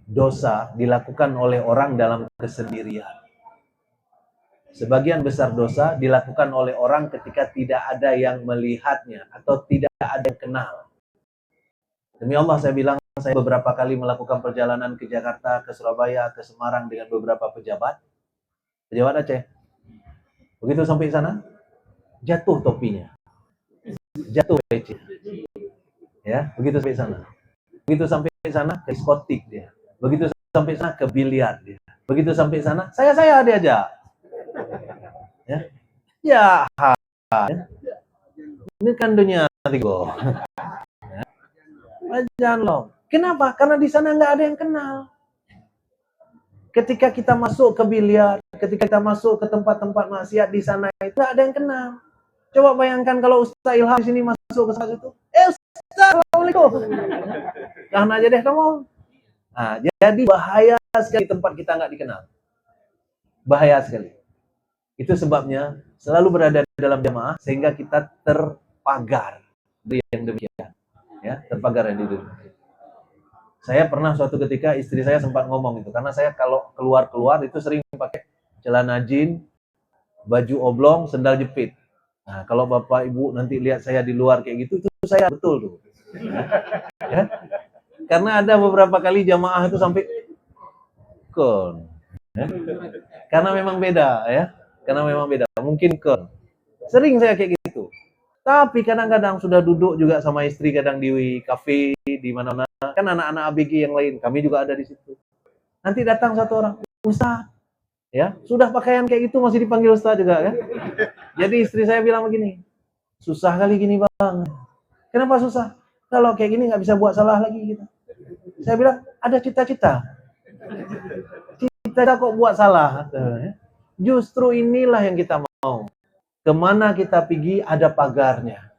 dosa dilakukan oleh orang dalam kesendirian. Sebagian besar dosa dilakukan oleh orang ketika tidak ada yang melihatnya atau tidak ada yang kenal. Demi Allah saya bilang, saya beberapa kali melakukan perjalanan ke Jakarta, ke Surabaya, ke Semarang dengan beberapa pejabat Aceh. Begitu sampai sana, jatuh topinya, jatuh peci. Ya, begitu sampai sana. Begitu sampai sana ke diskotik dia. Begitu sampai sana ke biliar dia. Begitu sampai sana, saya diajak. Ya, ya, ini kan dunia tigo. Jangan loh. Kenapa? Karena di sana nggak ada yang kenal. Ketika kita masuk ke biliar, ketika kita masuk ke tempat-tempat maksiat di sana itu nggak ada yang kenal. Coba bayangkan kalau Ustaz Ilham di sini masuk ke sana itu, Ustaz, Assalamualaikum. Jangan aja deh kamu. Nah, jadi bahaya sekali tempat kita nggak dikenal. Bahaya sekali. Itu sebabnya selalu berada di dalam jamaah sehingga kita terpagar dari yang demikian. Ya, terpagar yang itu. Saya pernah suatu ketika istri saya sempat ngomong itu karena saya kalau keluar itu sering pakai celana jeans, baju oblong, sendal jepit. Nah, kalau Bapak Ibu nanti lihat saya di luar kayak gitu, itu saya betul tuh. Ya. Karena ada beberapa kali jamaah itu sampai kon. Ya. Karena memang beda ya. Karena memang beda. Mungkin sering saya kayak gitu. Tapi kadang-kadang sudah duduk juga sama istri kadang di kafe di mana-mana. Kan anak-anak ABG yang lain, kami juga ada di situ. Nanti datang satu orang, Ustaz, ya sudah pakaian kayak gitu masih dipanggil Ustaz juga kan? Jadi istri saya bilang begini, susah kali gini bang. Kenapa susah? Kalau kayak gini nggak bisa buat salah lagi kita. Saya bilang ada cita-cita. Cita-cita kok buat salah. Justru inilah yang kita mau. Kemana kita pergi ada pagarnya.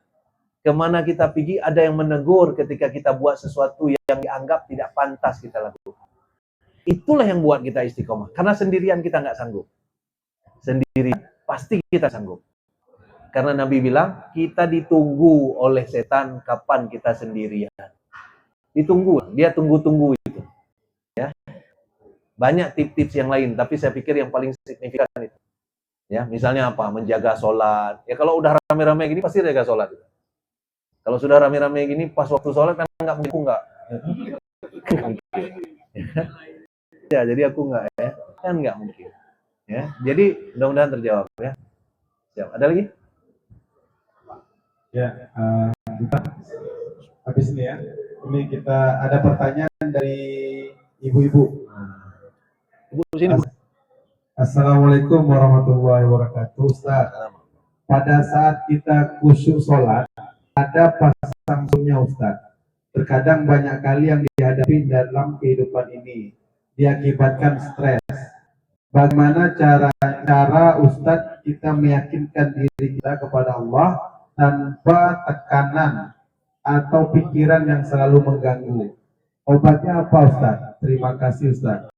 Kemana kita pergi ada yang menegur ketika kita buat sesuatu yang dianggap tidak pantas kita lakukan. Itulah yang buat kita istiqomah. Karena sendirian kita nggak sanggup. Sendirian pasti kita sanggup. Karena Nabi bilang, kita ditunggu oleh setan kapan kita sendirian. Ditunggu, dia tunggu-tunggu itu. Ya. Banyak tips-tips yang lain, tapi saya pikir yang paling signifikan itu. Ya, misalnya apa? Menjaga sholat. Ya kalau udah rame-rame gini pasti jaga sholat. Kalau sudah rame-rame gini pas waktu sholat kan enggak. Ya, jadi aku enggak ya. Kan enggak mungkin. Ya, jadi mudah-mudahan terjawab ya. Siap. Ada lagi? Ya, habis ini ya. Ini kita ada pertanyaan dari ibu-ibu. Ibu sini. Assalamualaikum warahmatullahi wabarakatuh, Ustaz. Pada saat kita khusyuk sholat, ada pasang surutnya Ustaz. Terkadang banyak kali yang dihadapi dalam kehidupan ini, diakibatkan stres. Bagaimana cara Ustaz kita meyakinkan diri kita kepada Allah tanpa tekanan atau pikiran yang selalu mengganggu? Obatnya apa Ustaz? Terima kasih Ustaz.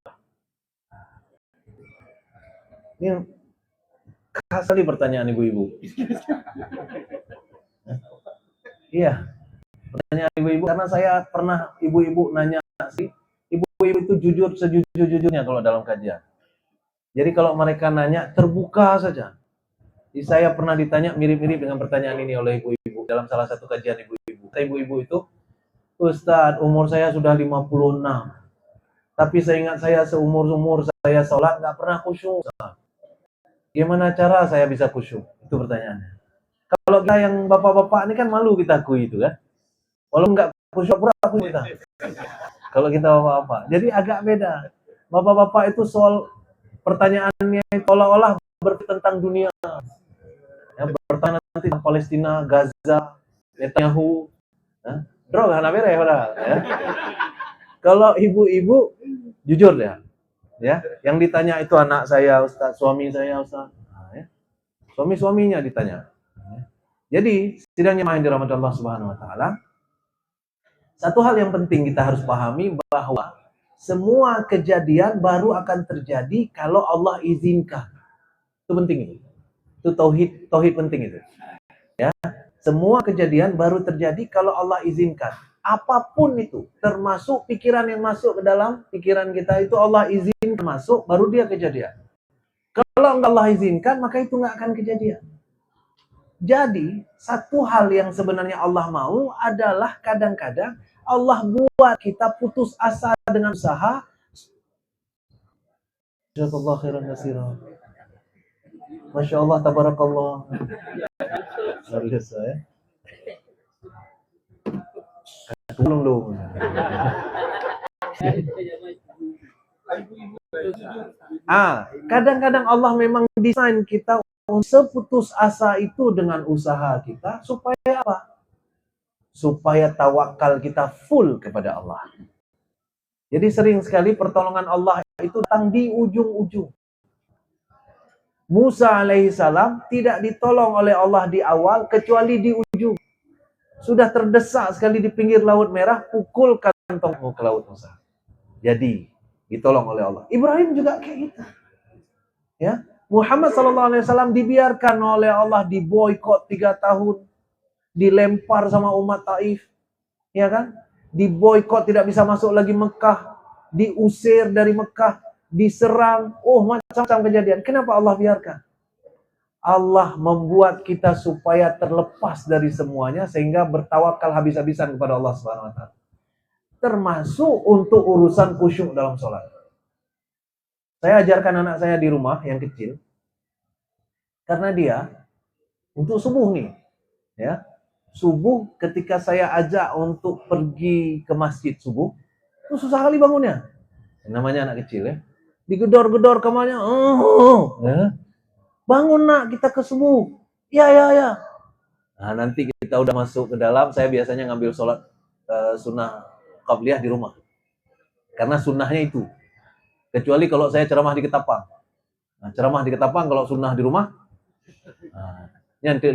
Ini khas sekali pertanyaan ibu-ibu. Iya, pertanyaan ibu-ibu karena saya pernah ibu-ibu nanya sih, ibu-ibu itu jujur sejujur-jujurnya kalau dalam kajian. Jadi kalau mereka nanya terbuka saja. Jadi saya pernah ditanya mirip-mirip dengan pertanyaan ini oleh ibu-ibu dalam salah satu kajian ibu-ibu. Ibu-ibu itu, Ustaz, umur saya sudah 56. Tapi saya ingat saya seumur saya sholat nggak pernah khusyuk. Gimana cara saya bisa khusyuk? Itu pertanyaannya. Kalau kita yang bapak-bapak ini kan malu kita akui itu kan. Walau nggak khusyuk pura akui kita. Kalau kita bapak-bapak. Jadi agak beda. Bapak-bapak itu soal pertanyaannya seolah-olah tentang dunia. Ya, bertanya nanti tentang Palestina, Gaza, Netanyahu. Droga, ya. Kalau ibu-ibu jujur ya. Ya, yang ditanya itu anak saya, Ustaz, suami saya, Ustaz. Nah, ya. Suami-suaminya ditanya. Jadi, sidangnya main dirahmati Allah Subhanahu wa taala. Satu hal yang penting kita harus pahami bahwa semua kejadian baru akan terjadi kalau Allah izinkan. Itu penting itu. Itu tauhid penting itu. Ya, semua kejadian baru terjadi kalau Allah izinkan. Apapun itu, termasuk pikiran yang masuk ke dalam pikiran kita itu Allah izinkan masuk, baru dia kejadian. Kalau enggak Allah izinkan, maka itu nggak akan kejadian. Jadi, satu hal yang sebenarnya Allah mau adalah kadang-kadang Allah buat kita putus asa dengan usaha. Jazakallahu khairan katsiran. Masya Allah, tabarakallah. Luar biasa ya. Tolong dong. Kadang-kadang Allah memang desain kita seputus asa itu dengan usaha kita supaya apa? Supaya tawakal kita full kepada Allah. Jadi sering sekali pertolongan Allah itu datang di ujung-ujung. Musa alaihissalam tidak ditolong oleh Allah di awal kecuali di ujung. Sudah terdesak sekali di pinggir Laut Merah, pukulkan tongkatmu ke Laut Musa. Jadi ditolong oleh Allah. Ibrahim juga kayak gitu. Ya, Muhammad SAW dibiarkan oleh Allah diboikot 3 tahun, dilempar sama umat Taif, ya kan? Diboikot, tidak bisa masuk lagi Mekah, diusir dari Mekah, diserang, macam-macam kejadian. Kenapa Allah biarkan? Allah membuat kita supaya terlepas dari semuanya sehingga bertawakal habis-habisan kepada Allah Subhanahu wa taala. Termasuk untuk urusan khusyuk dalam sholat. Saya ajarkan anak saya di rumah yang kecil, karena dia untuk subuh nih, ya, subuh ketika saya ajak untuk pergi ke masjid subuh, itu susah kali bangunnya. Namanya anak kecil ya, digedor-gedor kamarnya, ya. Bangun nak, kita ke subuh. Ya. Nah, nanti kita udah masuk ke dalam, saya biasanya ngambil sholat sunnah qabliyah di rumah. Karena sunnahnya itu. Kecuali kalau saya ceramah di Ketapang. Nah, ceramah di Ketapang kalau sunnah di rumah, nanti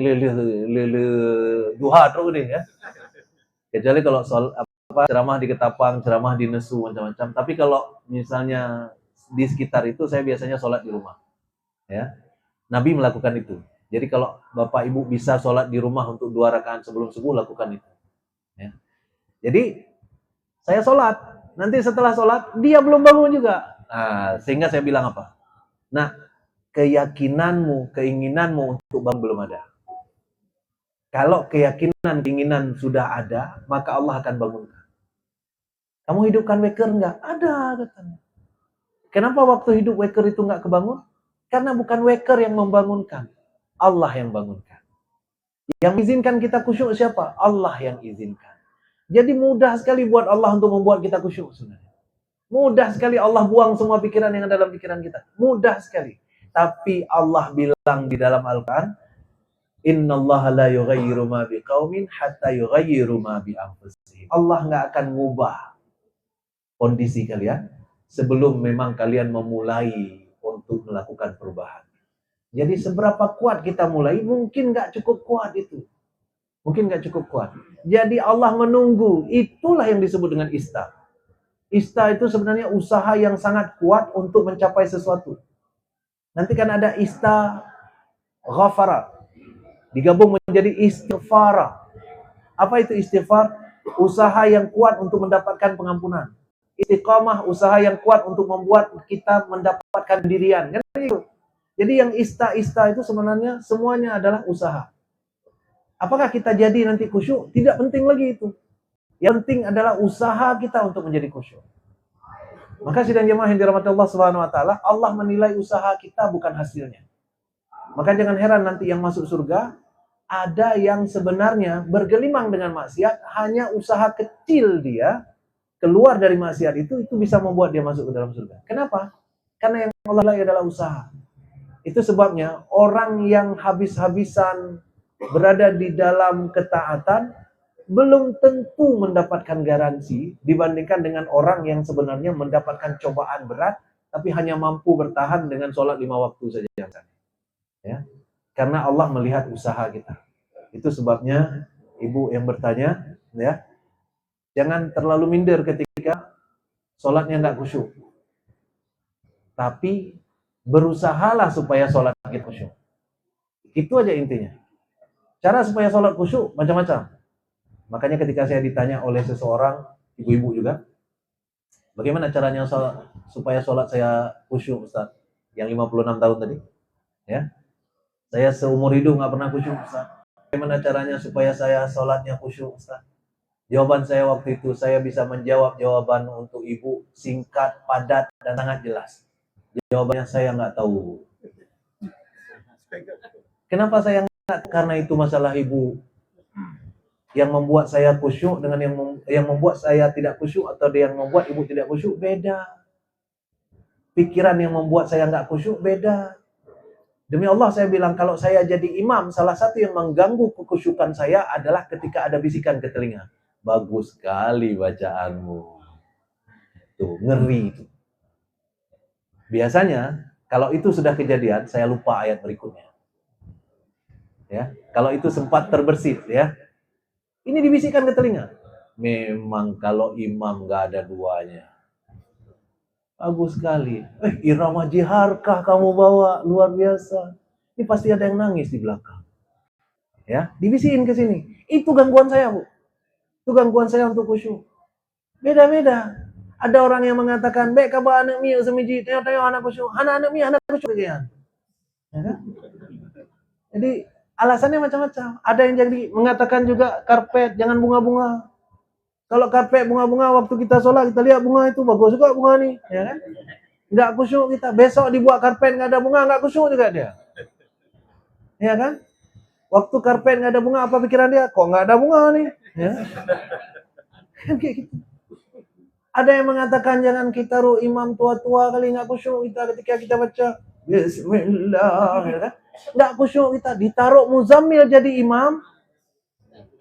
duha terus nih ya. Kecuali kalau ceramah di Ketapang, ceramah di Nesu, macam-macam. Tapi kalau misalnya di sekitar itu, saya biasanya sholat di rumah. Ya, Nabi melakukan itu. Jadi kalau Bapak Ibu bisa sholat di rumah untuk 2 rakaat sebelum subuh, lakukan itu. Ya. Jadi saya sholat, nanti setelah sholat dia belum bangun juga. Nah, sehingga saya bilang apa? Nah, keyakinanmu, keinginanmu untuk bangun belum ada. Kalau keyakinan, keinginan sudah ada, maka Allah akan bangunkan. Kamu hidupkan waker enggak? Ada, katanya. Kenapa waktu hidup waker itu enggak kebangun? Karena bukan waker yang membangunkan, Allah yang bangunkan. Yang izinkan kita khusyuk siapa? Allah yang izinkan. Jadi mudah sekali buat Allah untuk membuat kita khusyuk sebenarnya. Mudah sekali Allah buang semua pikiran yang ada dalam pikiran kita. Mudah sekali. Tapi Allah bilang di dalam Al-Quran, Innallaha la yughayyiru ma biqaumin hatta yughayyiru ma bi anfusihim. Allah nggak akan ngubah kondisi kalian sebelum memang kalian memulai untuk melakukan perubahan. Jadi seberapa kuat kita mulai, mungkin nggak cukup kuat itu. Mungkin nggak cukup kuat. Jadi Allah menunggu. Itulah yang disebut dengan ista. Ista itu sebenarnya usaha yang sangat kuat untuk mencapai sesuatu. Nanti kan ada ista ghafara. Digabung menjadi istighfara. Apa itu istighfar? Usaha yang kuat untuk mendapatkan pengampunan. Istiqamah, usaha yang kuat untuk membuat kita mendapatkan dirian. Kan itu. Jadi yang ista-ista itu sebenarnya semuanya adalah usaha. Apakah kita jadi nanti khusyuk? Tidak penting lagi itu. Yang penting adalah usaha kita untuk menjadi khusyuk. Maka sidang jemaah yang dirahmati Allah Subhanahu wa taala, Allah menilai usaha kita bukan hasilnya. Maka jangan heran nanti yang masuk surga ada yang sebenarnya bergelimang dengan maksiat, hanya usaha kecil dia keluar dari maksiat itu bisa membuat dia masuk ke dalam surga. Kenapa? Karena yang Allah nilai adalah usaha. Itu sebabnya orang yang habis-habisan berada di dalam ketaatan belum tentu mendapatkan garansi dibandingkan dengan orang yang sebenarnya mendapatkan cobaan berat tapi hanya mampu bertahan dengan sholat 5 waktu saja. Ya. Karena Allah melihat usaha kita. Itu sebabnya ibu yang bertanya, ya, jangan terlalu minder ketika sholatnya nggak khusyuk. Tapi berusahalah supaya sholat kita khusyuk. Itu aja intinya. Cara supaya sholat khusyuk macam-macam. Makanya ketika saya ditanya oleh seseorang, ibu-ibu juga, bagaimana caranya supaya sholat saya khusyuk, Ustaz? yang 56 tahun tadi, ya. Saya seumur hidup nggak pernah khusyuk, Ustaz. Bagaimana caranya supaya saya sholatnya khusyuk, Ustaz? Jawaban saya waktu itu, saya bisa menjawab jawaban untuk ibu singkat, padat, dan sangat jelas. Jawabannya saya nggak tahu. Kenapa saya nggak? Karena itu masalah ibu. Yang membuat saya khusyuk dengan yang membuat saya tidak khusyuk atau yang membuat ibu tidak khusyuk beda. Pikiran yang membuat saya nggak khusyuk beda. Demi Allah saya bilang, kalau saya jadi imam, salah satu yang mengganggu kekhusyukan saya adalah ketika ada bisikan ke telinga. Bagus sekali bacaanmu. Tuh, ngeri itu. Biasanya, kalau itu sudah kejadian, saya lupa ayat berikutnya. Ya, kalau itu sempat terbersit, ya. Ini dibisikkan ke telinga. Memang kalau imam nggak ada duanya. Bagus sekali. Irama jiharkah kamu bawa? Luar biasa. Ini pasti ada yang nangis di belakang. Ya, dibisikin ke sini. Itu gangguan saya, Bu. Itu gangguan saya untuk khusyuk. Beda-beda. Ada orang yang mengatakan, "Baik kabar anak mi semiji, tengok anak khusyuk. Anak mi anak khusyuk ya." Ya kan? Jadi alasannya macam-macam. Ada yang jadi mengatakan juga karpet jangan bunga-bunga. Kalau karpet bunga-bunga waktu kita sholat kita lihat bunga itu bagus juga bunga nih, ya kan? Nggak khusyuk kita. Besok dibuat karpet nggak ada bunga, nggak khusyuk juga dia. Ya kan? Waktu karpet nggak ada bunga, apa pikiran dia? Kok nggak ada bunga nih? Ya. Kan kayak gitu. Ada yang mengatakan jangan kita ruh imam tua-tua kali nggak khusyuk kita ketika kita baca Bismillah, ya kan? Nggak khusyuk kita. Ditaruh Muzammil jadi imam,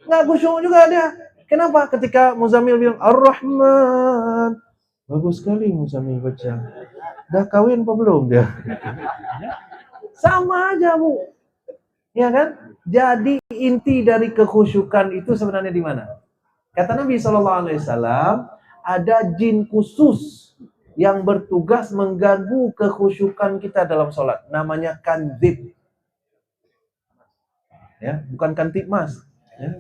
nggak khusyuk juga dia. Kenapa? Ketika Muzammil bilang Ar-Rahman, bagus sekali Muzammil baca. Dah kawin apa belum dia? Sama aja, Bu. Ya kan? Jadi inti dari kekhusyukan itu sebenarnya di mana? Kata Nabi SAW, ada jin khusus yang bertugas mengganggu kekhusyukan kita dalam sholat. Namanya kanzib. Ya, bukan kantip mas. Ya.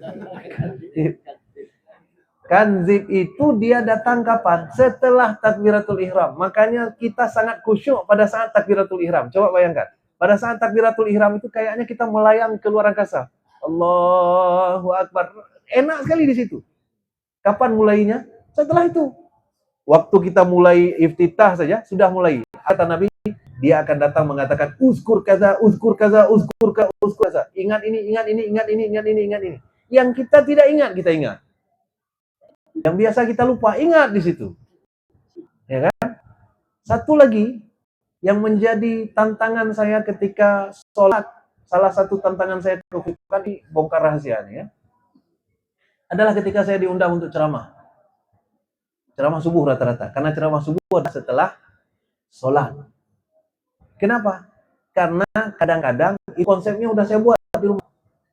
Kanzib itu dia datang kapan? Setelah takbiratul ihram. Makanya kita sangat khusyuk pada saat takbiratul ihram. Coba bayangkan. Pada saat takbiratul ihram itu kayaknya kita melayang ke luar angkasa. Allahu Akbar. Enak sekali di situ. Kapan mulainya? Setelah itu. Waktu kita mulai iftitah saja, sudah mulai. Kata Nabi, dia akan datang mengatakan, uzkur kaza, uzkur kaza, uzkur kaza. Ingat ini, ingat ini, ingat ini, ingat ini, ingat ini. Yang kita tidak ingat, kita ingat. Yang biasa kita lupa, ingat di situ. Ya kan? Satu lagi, yang menjadi tantangan saya ketika sholat, salah satu tantangan saya bukan bongkar rahasianya, ya, adalah ketika saya diundang untuk ceramah. Ceramah subuh rata-rata. Karena ceramah subuh adalah setelah sholat. Kenapa? Karena kadang-kadang konsepnya udah saya buat di rumah.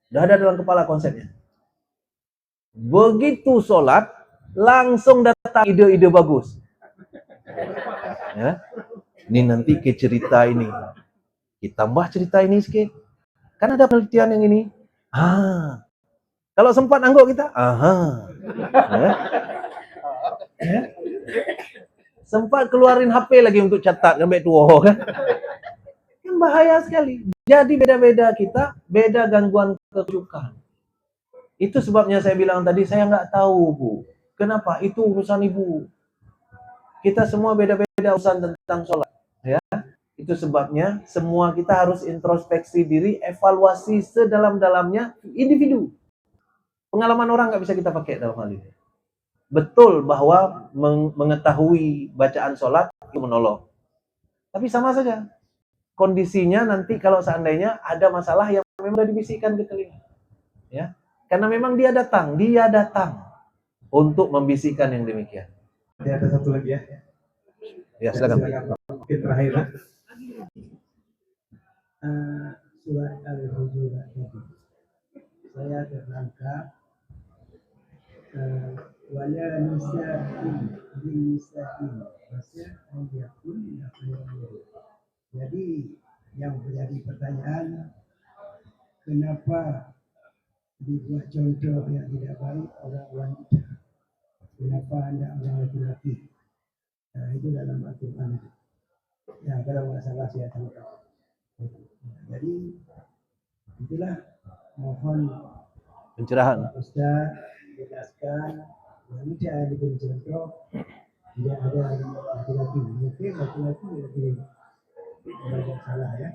Udah ada dalam kepala konsepnya. Begitu sholat, langsung datang ide-ide bagus. Ya. Ini nanti ke cerita ini. Kita tambah cerita ini sedikit. Kan ada penelitian yang ini. Kalau sempat angguk kita. Ya. Sempat keluarin HP lagi untuk catat sampai tua kan. Kan bahaya sekali. Jadi beda-beda kita, beda gangguan kekhusyukan. Itu sebabnya saya bilang tadi saya nggak tahu, Bu. Kenapa? Itu urusan Ibu. Kita semua beda-beda urusan tentang sholat, ya. Itu sebabnya semua kita harus introspeksi diri, evaluasi sedalam-dalamnya individu. Pengalaman orang nggak bisa kita pakai dalam hal ini. Betul bahwa mengetahui bacaan sholat itu menolong. Tapi sama saja. Kondisinya nanti kalau seandainya ada masalah yang memang sudah dibisikkan ke telinga. Ya. Karena memang dia datang untuk membisikkan yang demikian. Ada satu lagi ya. Ya, silakan. Mungkin terakhir. Surat Al-Hujurat itu. Saya terangkat wala nisa'in bin-nisa'in masa ayakun jadi yang menjadi pertanyaan kenapa dibuat contoh yang tidak baik orang wanita, kenapa anda orang laki-laki, itu dalam Al-Quran. Ya, kalau nggak salah saya tahu. Jadi itulah mohon Pencerahan. Pak Ustaz jelaskan wanita yang diberi contoh tidak ada laki-laki. Mungkin laki-laki lebih banyak salah ya.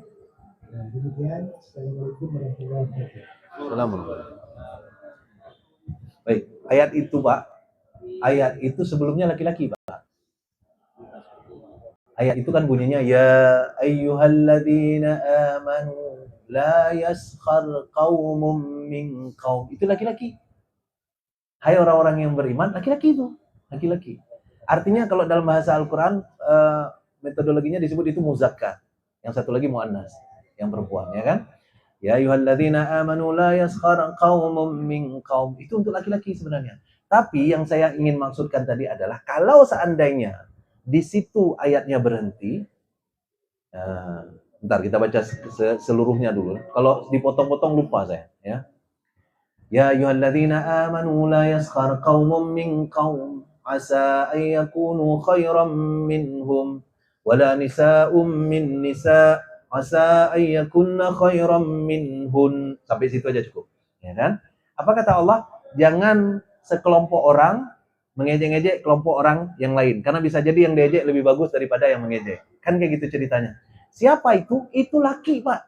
Nah, demikian. Assalamualaikum warahmatullahi wabarakatuh. Assalamualaikum. Baik, ayat itu Pak. Ayat itu sebelumnya laki-laki Pak. Ayat itu kan bunyinya ya ayyuhalladzina amanu la yaskhar qaumun min qaum. Itu laki-laki. Hai orang-orang yang beriman, laki-laki itu. Laki-laki. Artinya kalau dalam bahasa Al-Qur'an metodologinya disebut itu muzakkar. Yang satu lagi muannas, yang perempuan, ya kan? Ya ayyuhalladzina amanu la yaskhar qaumun min qaum. Itu untuk laki-laki sebenarnya. Tapi yang saya ingin maksudkan tadi adalah kalau seandainya di situ ayatnya berhenti, bentar kita baca seluruhnya dulu. Kalau dipotong-potong lupa saya, ya. Ya ayyuhalladzina amanu la yaskhar qaumun min qaum asa an yakunu khairan minhum wala nisa'um min nisa' asa an yakunna khairan minhun. Sampai situ aja cukup, ya kan? Apa kata Allah? Jangan sekelompok orang mengejek-ngejek kelompok orang yang lain. Karena bisa jadi yang diejek lebih bagus daripada yang mengejek. Kan kayak gitu ceritanya. Siapa itu? Itu laki, Pak.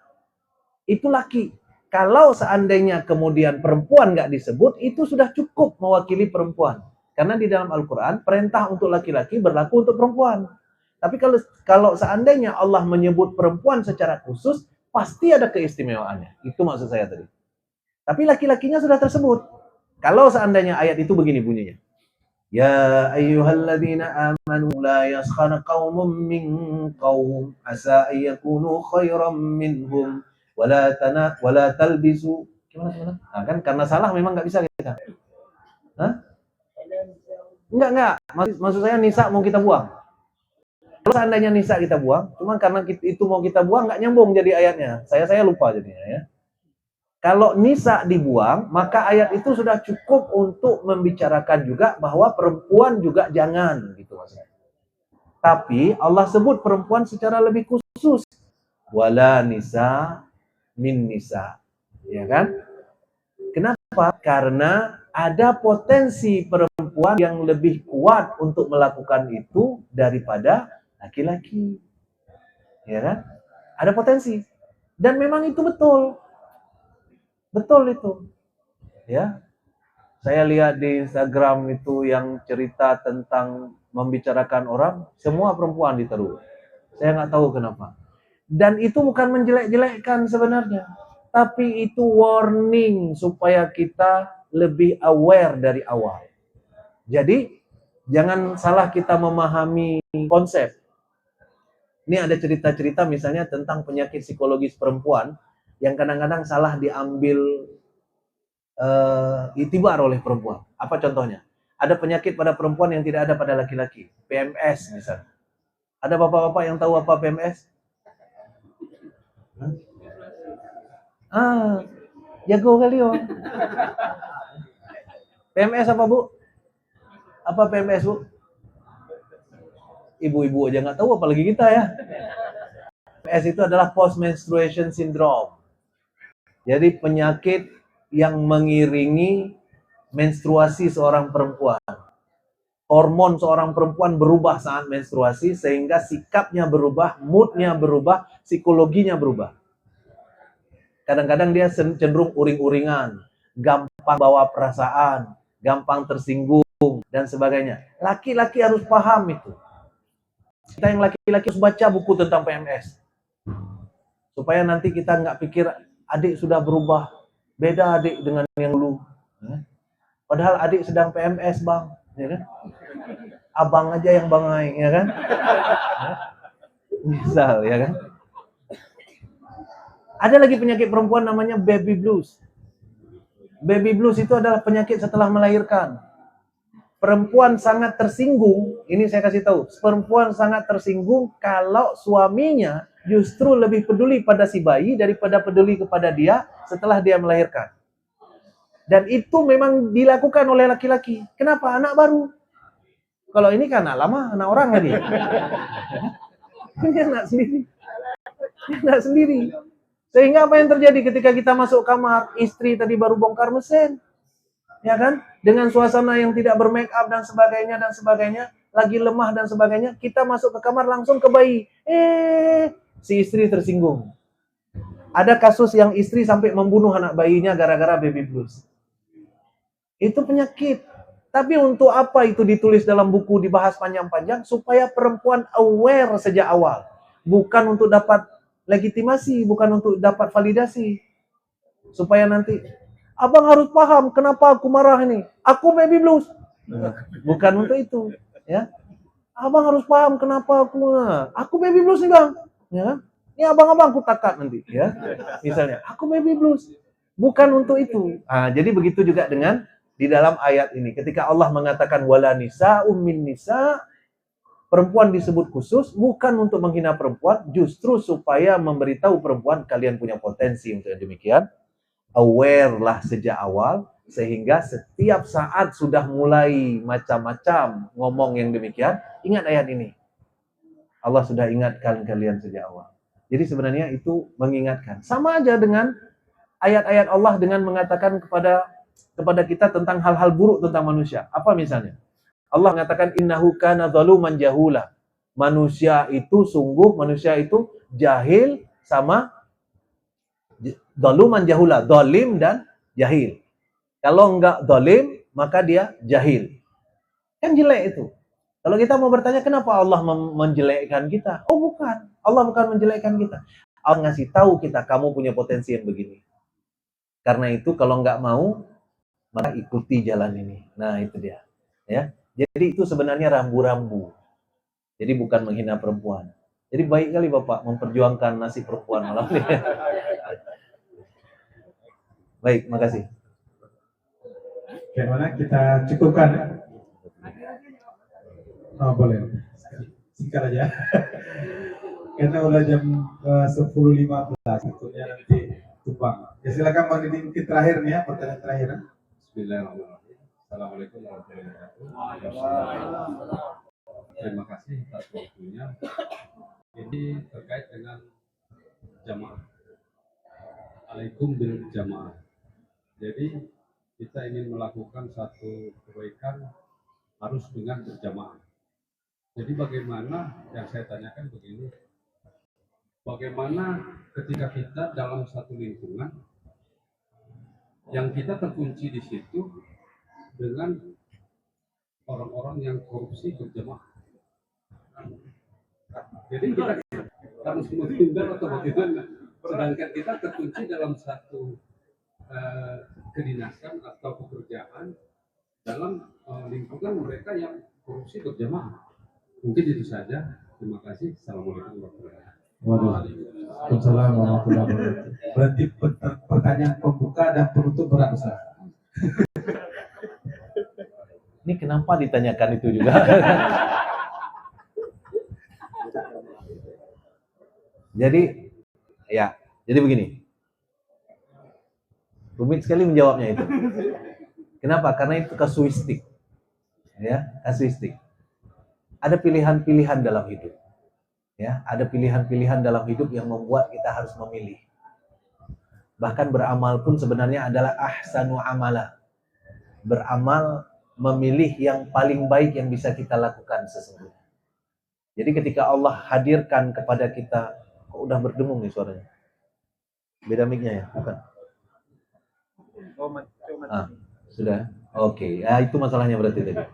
Itu laki. Kalau seandainya kemudian perempuan nggak disebut, itu sudah cukup mewakili perempuan. Karena di dalam Al-Quran, perintah untuk laki-laki berlaku untuk perempuan. Tapi kalau seandainya Allah menyebut perempuan secara khusus, pasti ada keistimewaannya. Itu maksud saya tadi. Tapi laki-lakinya sudah tersebut. Kalau seandainya ayat itu begini bunyinya. Ya ayyuhalladzina amanu la yaskhar qaumun min qaum asa an yakunu khairan minhum wala talbisu. Gimana? Nah, kan karena salah memang nggak bisa kita. Hah? Enggak. Maksud saya nisa mau kita buang. Kalau seandainya nisa kita buang, cuma karena itu mau kita buang nggak nyambung jadi ayatnya. Saya lupa jadinya ya. Kalau nisa dibuang, maka ayat itu sudah cukup untuk membicarakan juga bahwa perempuan juga jangan, gitu maksudnya. Tapi Allah sebut perempuan secara lebih khusus. Wala nisa min nisa. Ya kan? Kenapa? Karena ada potensi perempuan yang lebih kuat untuk melakukan itu daripada laki-laki. Ya kan? Ada potensi. Dan memang itu betul. Betul itu. Ya. Saya lihat di Instagram itu yang cerita tentang membicarakan orang, semua perempuan ditaruh. Saya nggak tahu kenapa. Dan itu bukan menjelek-jelekkan sebenarnya. Tapi itu warning supaya kita lebih aware dari awal. Jadi, jangan salah kita memahami konsep. Ini ada cerita-cerita misalnya tentang penyakit psikologis perempuan yang kadang-kadang salah diambil itibar oleh perempuan. Apa contohnya? Ada penyakit pada perempuan yang tidak ada pada laki-laki. PMS misalnya. Ada bapak-bapak yang tahu apa PMS? Jago kali oh. PMS apa Bu? Apa PMS Bu? Ibu-ibu aja nggak tahu apalagi kita ya. PMS itu adalah post menstruation syndrome. Jadi penyakit yang mengiringi menstruasi seorang perempuan. Hormon seorang perempuan berubah saat menstruasi sehingga sikapnya berubah, moodnya berubah, psikologinya berubah. Kadang-kadang dia cenderung uring-uringan, gampang bawa perasaan, gampang tersinggung, dan sebagainya. Laki-laki harus paham itu. Kita yang laki-laki harus baca buku tentang PMS. Supaya nanti kita nggak pikir, adik sudah berubah, beda adik dengan yang dulu. Padahal adik sedang PMS bang, ya kan? Abang aja yang bangai, ya kan? Misal, ya kan? Ada lagi penyakit perempuan namanya baby blues. Baby blues itu adalah penyakit setelah melahirkan. Perempuan sangat tersinggung, ini saya kasih tahu, perempuan sangat tersinggung kalau suaminya justru lebih peduli pada si bayi daripada peduli kepada dia setelah dia melahirkan. Dan itu memang dilakukan oleh laki-laki. Kenapa? Anak baru. Kalau ini kan anak lama, anak orang lagi. Ini anak sendiri. Ini anak sendiri. Sehingga apa yang terjadi ketika kita masuk kamar, istri tadi baru bongkar mesin. Ya kan? Dengan suasana yang tidak bermake up dan sebagainya, lagi lemah dan sebagainya, kita masuk ke kamar langsung ke bayi. Si istri tersinggung. Ada kasus yang istri sampai membunuh anak bayinya gara-gara baby blues. Itu penyakit. Tapi untuk apa itu ditulis dalam buku, dibahas panjang-panjang? Supaya perempuan aware sejak awal. Bukan untuk dapat legitimasi, bukan untuk dapat validasi. Supaya nanti, abang harus paham kenapa aku marah ini. Aku baby blues. Bukan untuk itu. Ya, abang harus paham kenapa aku baby blues nih bang. Ya kan? Ini abang-abang aku takat nanti. Ya, misalnya, aku baby blues. Bukan untuk itu. Jadi begitu juga dengan di dalam ayat ini, ketika Allah mengatakan wala nisa'um min nisa', perempuan disebut khusus bukan untuk menghina perempuan, justru supaya memberitahu perempuan kalian punya potensi untuk yang demikian. Aware lah sejak awal, sehingga setiap saat sudah mulai macam-macam ngomong yang demikian, ingat ayat ini. Allah sudah ingatkan kalian sejak awal. Jadi sebenarnya itu mengingatkan. Sama aja dengan ayat-ayat Allah dengan mengatakan kepada kita tentang hal-hal buruk tentang manusia. Apa misalnya? Allah mengatakan innahu kana zaluman jahula. Manusia itu jahil sama zaluman jahula, zalim dan jahil. Kalau enggak zalim, maka dia jahil. Kan jelek itu. Kalau kita mau bertanya kenapa Allah menjelekkan kita? Oh bukan. Allah bukan menjelekkan kita. Allah ngasih tahu kita kamu punya potensi yang begini. Karena itu kalau enggak mau, maka ikuti jalan ini. Nah, itu dia. Ya. Jadi itu sebenarnya rambu-rambu. Jadi bukan menghina perempuan. Jadi baik kali Bapak memperjuangkan nasib perempuan malam ini. Baik, makasih. Bagaimana kita cukupkan? Oh, boleh. Singkat aja. Karena udah jam 10.15, tentunya nanti tumpang. Ya silakan Bang Didi terakhir nih ya, pertanyaan terakhir. Bismillahirrahmanirrahim. Assalamualaikum warahmatullahi wabarakatuh. Terima kasih atas waktunya. Ini terkait dengan jamaah. Alaikum bil jamaah. Jadi kita ingin melakukan satu kebaikan harus dengan berjamaah. Jadi bagaimana yang saya tanyakan begini, bagaimana ketika kita dalam satu lingkungan yang kita terkunci di situ dengan orang-orang yang korupsi berjamaah. Jadi kita harus menghindar atau bagaimana? Sedangkan kita terkunci dalam satu kedinasan atau pekerjaan dalam lingkungan mereka yang korupsi berjamaah. Mungkin itu saja. Terima kasih. Assalamualaikum warahmatullahi wabarakatuh. Waalaikumsalam warahmatullahi wabarakatuh. Berarti pertanyaan pembuka dan penutup berat besar. Ini kenapa ditanyakan itu juga? Jadi begini. Rumit sekali menjawabnya itu. Kenapa? Karena itu kasuistik. Ya, kasuistik. Ada pilihan-pilihan dalam hidup. Ya, ada pilihan-pilihan dalam hidup yang membuat kita harus memilih. Bahkan beramal pun sebenarnya adalah ahsanu amala. Beramal memilih yang paling baik yang bisa kita lakukan sesungguhnya. Jadi ketika Allah hadirkan kepada kita, kok udah berdengung nih suaranya? Beda mic-nya ya? Bukan? Sudah? Oke. Ya, itu masalahnya berarti tadi.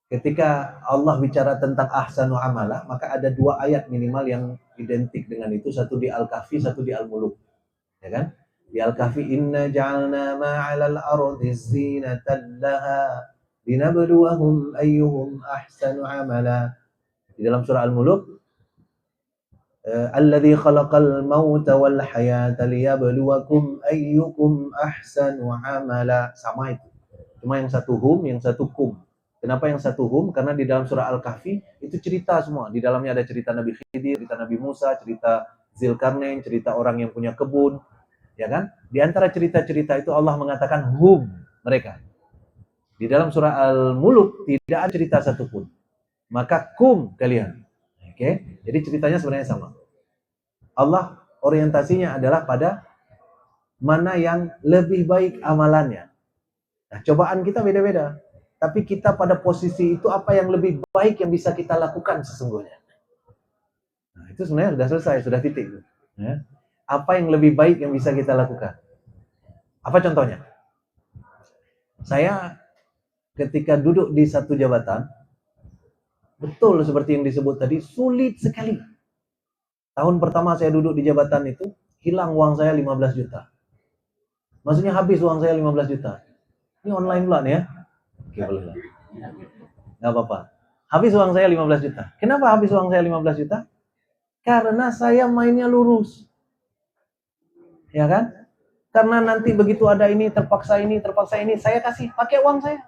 Ketika Allah bicara tentang ahsanu amala, maka ada dua ayat minimal yang identik dengan itu. Satu di Al-Kahfi, satu di Al-Muluk. Ya kan? Di Al-Kahfi, inna ja'alna ma'alal ardi zinatan laha linabluwahum ayyuhum ahsanu amala. Di dalam surah Al-Muluk, alladzi khalaqal mauta wal hayata liyabluwakum ayyukum ahsanu amala. Sama itu. Cuma yang satu hum, yang satu kum. Kenapa yang satu hum? Karena di dalam surah Al-Kahfi itu cerita semua. Di dalamnya ada cerita Nabi Khidir, cerita Nabi Musa, cerita Zulkarnain, cerita orang yang punya kebun. Ya kan? Di antara cerita-cerita itu Allah mengatakan hum mereka. Di dalam surah Al-Muluk tidak ada cerita satupun. Maka kum kalian. Oke, jadi ceritanya sebenarnya sama. Allah orientasinya adalah pada mana yang lebih baik amalannya. Nah, cobaan kita beda-beda. Tapi kita pada posisi itu apa yang lebih baik yang bisa kita lakukan sesungguhnya. Nah, itu sebenarnya sudah selesai, sudah titik. Ya. Apa yang lebih baik yang bisa kita lakukan? Apa contohnya? Saya ketika duduk di satu jabatan, betul seperti yang disebut tadi, sulit sekali. Tahun pertama saya duduk di jabatan itu, hilang uang saya 15 juta. Maksudnya habis uang saya 15 juta. Ini online pula nih ya. Oke, boleh lah. Nggak apa-apa. Habis uang saya 15 juta. Kenapa habis uang saya 15 juta? Karena saya mainnya lurus. Ya kan? Karena nanti begitu ada ini, terpaksa ini, saya kasih, pakai uang saya.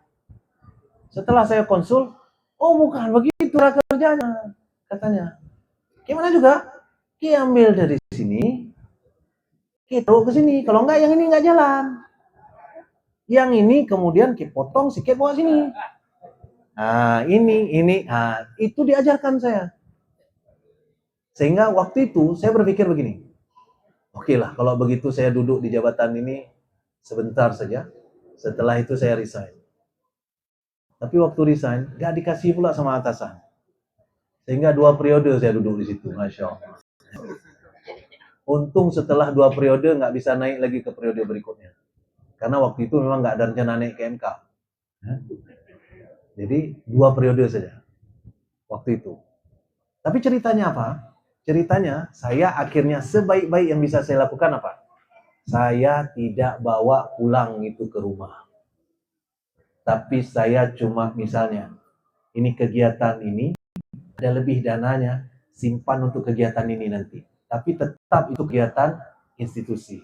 Setelah saya konsul, oh bukan begitu kerjanya, katanya. Gimana juga? Kita ambil dari sini, kita taruh ke sini. Kalau enggak, yang ini enggak jalan. Yang ini kemudian kita potong sikit bawa sini. Nah, ini. Nah, itu diajarkan saya. Sehingga waktu itu saya berpikir begini. Oke lah, kalau begitu saya duduk di jabatan ini sebentar saja. Setelah itu saya resign. Tapi waktu resign, enggak dikasih pula sama atasan. Sehingga 2 periode saya duduk di situ, Masya Allah. Untung setelah 2 periode nggak bisa naik lagi ke periode berikutnya. Karena waktu itu memang nggak ada rencana naik ke MK. Jadi 2 periode saja waktu itu. Tapi ceritanya apa? Ceritanya saya akhirnya sebaik-baik yang bisa saya lakukan apa? Saya tidak bawa pulang itu ke rumah. Tapi saya cuma misalnya, ini kegiatan ini, ada lebih dananya, simpan untuk kegiatan ini nanti. Tapi tetap itu kegiatan institusi.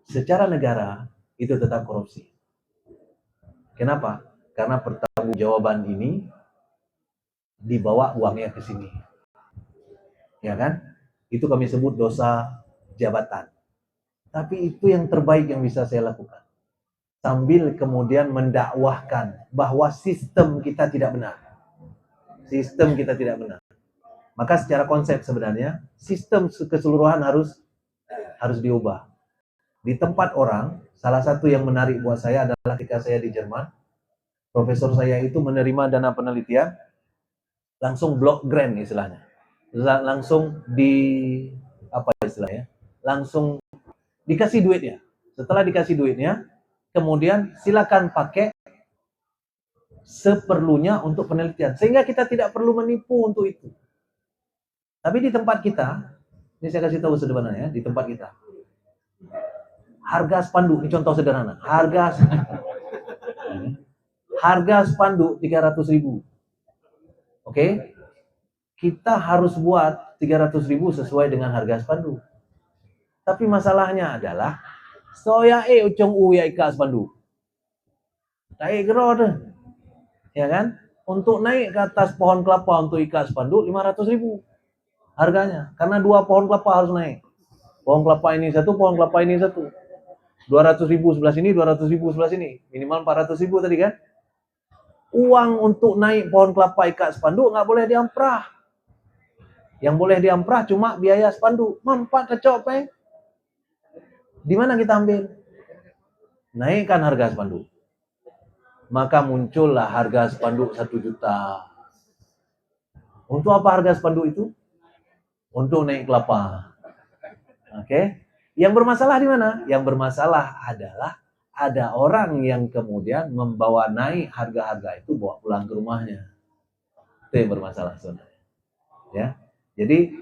Secara negara, itu tetap korupsi. Kenapa? Karena pertanggungjawaban ini dibawa uangnya ke sini. Ya kan? Itu kami sebut dosa jabatan. Tapi itu yang terbaik yang bisa saya lakukan. Sambil kemudian mendakwahkan bahwa sistem kita tidak benar. Sistem kita tidak benar. Maka secara konsep sebenarnya sistem keseluruhan harus diubah. Di tempat orang, salah satu yang menarik buat saya adalah ketika saya di Jerman, profesor saya itu menerima dana penelitian langsung block grant istilahnya. Langsung apa istilahnya? Langsung dikasih duitnya. Setelah dikasih duitnya, kemudian silakan pakai seperlunya untuk penelitian. Sehingga kita tidak perlu menipu untuk itu. Tapi di tempat kita, ini saya kasih tahu sederhananya, di tempat kita, harga spanduk, ini contoh sederhana, harga spanduk 300.000. Oke? Kita harus buat 300.000 sesuai dengan harga spanduk. Tapi masalahnya adalah, soya ucong uya ika spanduk. Naik gerod, ya kan? Untuk naik ke atas pohon kelapa untuk ikat spanduk 500.000. Harganya, karena 2 pohon kelapa harus naik. Pohon kelapa ini satu, pohon kelapa ini satu. 200.000 sebelah sini, 200.000 sebelah sini. Minimal 400.000 tadi kan. Uang untuk naik pohon kelapa ikat spanduk nggak boleh diamprah. Yang boleh diamprah cuma biaya spanduk. Mampat kecok, Peng. Di mana kita ambil? Naikkan harga spanduk. Maka muncullah harga spanduk 1 juta. Untuk apa harga spanduk itu? Untuk naik kelapa. Oke. Yang bermasalah di mana? Yang bermasalah adalah ada orang yang kemudian membawa naik harga-harga itu bawa pulang ke rumahnya. Itu yang bermasalah sebenarnya. Ya. Jadi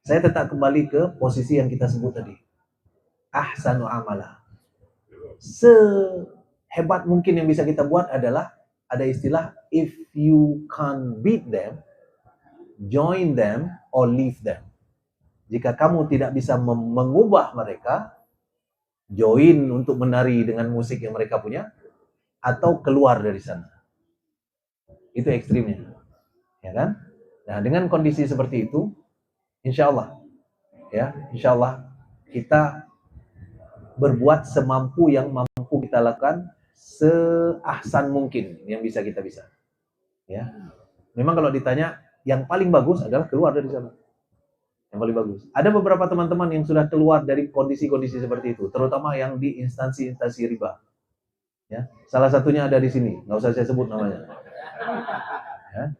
saya tetap kembali ke posisi yang kita sebut tadi. Ahsanu amala. Sehebat mungkin yang bisa kita buat adalah ada istilah if you can't beat them, join them or leave them. Jika kamu tidak bisa mengubah mereka, join untuk menari dengan musik yang mereka punya, atau keluar dari sana. Itu ekstrimnya. Ya kan? Nah, dengan kondisi seperti itu, insya Allah kita berbuat semampu yang mampu kita lakukan, seahsan mungkin yang bisa kita bisa. Ya. Memang kalau ditanya, yang paling bagus adalah keluar dari sana. Yang paling bagus. Ada beberapa teman-teman yang sudah keluar dari kondisi-kondisi seperti itu, terutama yang di instansi-instansi riba. Ya, salah satunya ada di sini, nggak usah saya sebut namanya. Ya,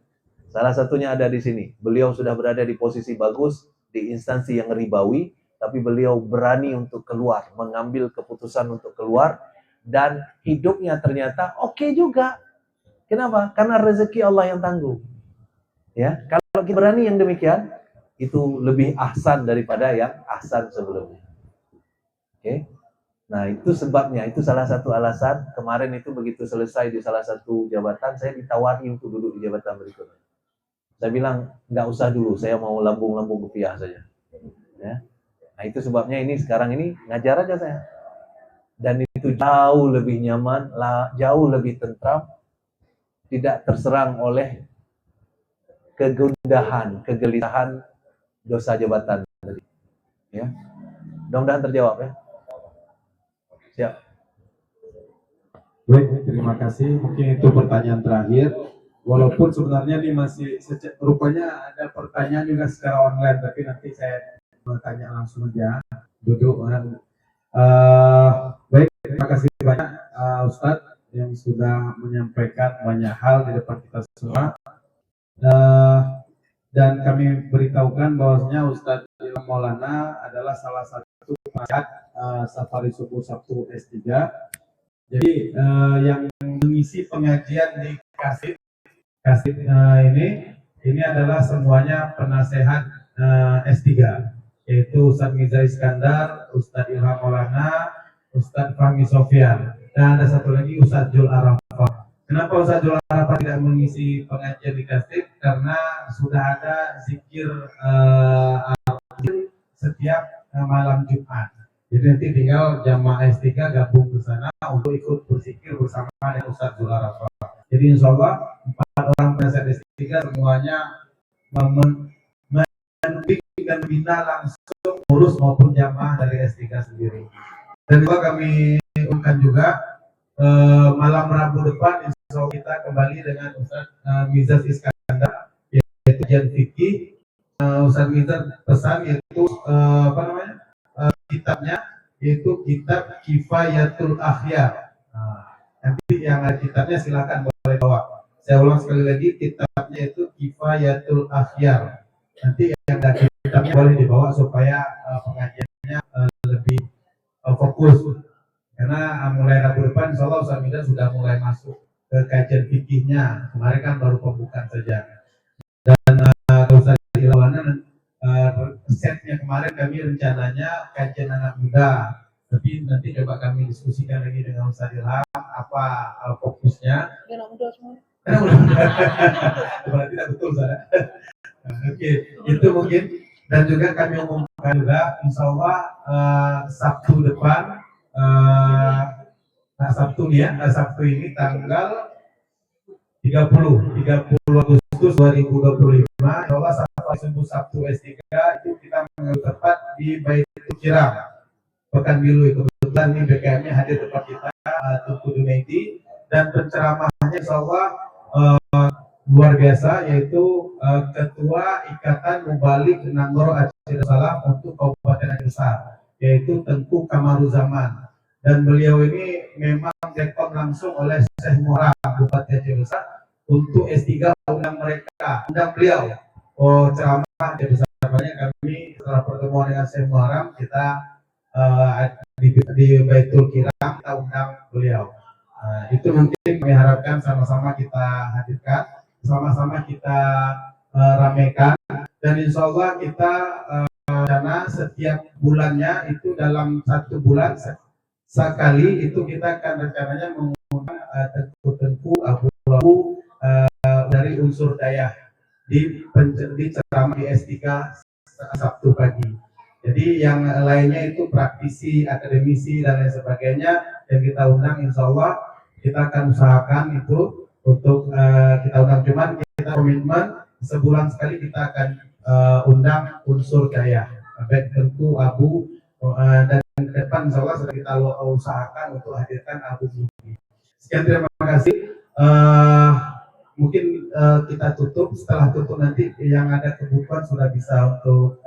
salah satunya ada di sini. Beliau sudah berada di posisi bagus di instansi yang ribawi, tapi beliau berani untuk keluar, mengambil keputusan untuk keluar, dan hidupnya ternyata oke juga. Kenapa? Karena rezeki Allah yang tangguh. Ya, kalau kita berani yang demikian, itu lebih ahsan daripada yang ahsan sebelumnya. Oke. Nah, itu sebabnya, itu salah satu alasan kemarin itu begitu selesai di salah satu jabatan, saya ditawari untuk duduk di jabatan berikutnya. Saya bilang, nggak usah dulu, saya mau lambung-lambung rupiah saja. Ya. Nah, itu sebabnya ini sekarang ini ngajar aja saya. Dan itu jauh lebih nyaman, jauh lebih tentram, tidak terserang oleh kegundahan, kegelisahan dosa jabatan tadi. Ya. Mudah-mudahan terjawab ya. Siap. Baik, terima kasih. Mungkin itu pertanyaan terakhir. Walaupun sebenarnya ini masih rupanya ada pertanyaan juga secara online, tapi nanti saya bertanya langsung aja. Duduk. Baik, terima kasih banyak Ustadz yang sudah menyampaikan banyak hal di depan kita semua. Dan kami beritahukan bahwasanya Ustadz Ilham Maulana adalah salah satu penasihat Safari Subuh Sabtu S3. Jadi yang mengisi pengajian di Kasih ini adalah semuanya penasehat S3, yaitu Ustadz Mirza Iskandar, Ustadz Ilham Maulana, Ustadz Fahmi Sofyan, dan ada satu lagi Ustadz Jul Arafah. Kenapa Ustadz Jul Arafah tidak mengisi pengajian di Kasih? Karena sudah ada zikir setiap malam Jumat. Jadi nanti tinggal jamaah S3 gabung ke sana untuk ikut berzikir bersama dengan Ustadz Jul Arafah. Jadi insya Allah 4 orang penasihat S3 semuanya mendidik dan membina langsung urus maupun jamaah dari S3 sendiri. Dan juga kami umumkan juga malam Rabu depan insya Allah kita kembali dengan Ustadz Mirza Iskandar, yaitu kajian fikih. Ustadz Mirza pesan yaitu kitabnya yaitu kitab Kifayatul Akhyar. Nanti yang kitabnya silakan boleh bawa. Saya ulang sekali lagi, kitabnya itu Kifayatul Akhyar. Nanti yang ada kitabnya boleh dibawa supaya pengajiannya lebih fokus. Karena mulai Rabu depan insya Allah Ustaz Mirza sudah mulai masuk ke kajian fikihnya. Kemarin kan baru pembukaan saja. Dan Ustaz Ilham setnya kemarin kami rencananya kajian anak muda, tapi nanti coba kami diskusikan lagi dengan Ustaz Ilham apa fokusnya. Anak muda semua. Tidak betul saya. Oke, itu mungkin. Dan juga kami umumkan juga, insya Allah Sabtu depan, Sabtu ini tanggal 30 Agustus 2025, insya Allah Sabtu S3 itu kita mengambil tempat di Baitul Kiram, Pekanbaru. Kebetulan ini BKM-nya hadir tempat kita, Tunku Junaidi, dan penceramahnya insya Allah luar biasa, yaitu Ketua Ikatan Mubalik Nangoro Aceh Darussalam untuk Kabupaten Aceh Besar, yaitu Tengku Kamaruzaman. Dan beliau ini memang direkom langsung oleh Syekh Muharam Bupati Aceh Besar untuk S3, undang beliau ceramah Aceh Besar. Makanya kami setelah pertemuan dengan Syekh Muharam, kita di Baitul Kiram kita undang beliau. Itu mungkin kami harapkan sama-sama kita hadirkan, sama-sama kita ramaikan, dan insya Allah kita karena setiap bulannya itu dalam 1 bulan sekali itu kita akan rencananya mengundang tengku abu-abu dari unsur daya di ceramah di S3 Sabtu pagi. Jadi yang lainnya itu praktisi, akademisi dan lain sebagainya yang kita undang, insya Allah kita akan usahakan itu untuk kita undang. Cuman kita komitmen sebulan sekali kita akan undang unsur daya, baik tengku abu, dan ke depan insya Allah sudah kita usahakan untuk hadirkan Abu Budi. Sekian, terima kasih. mungkin kita tutup. Setelah tutup nanti yang ada kebutuhan sudah bisa untuk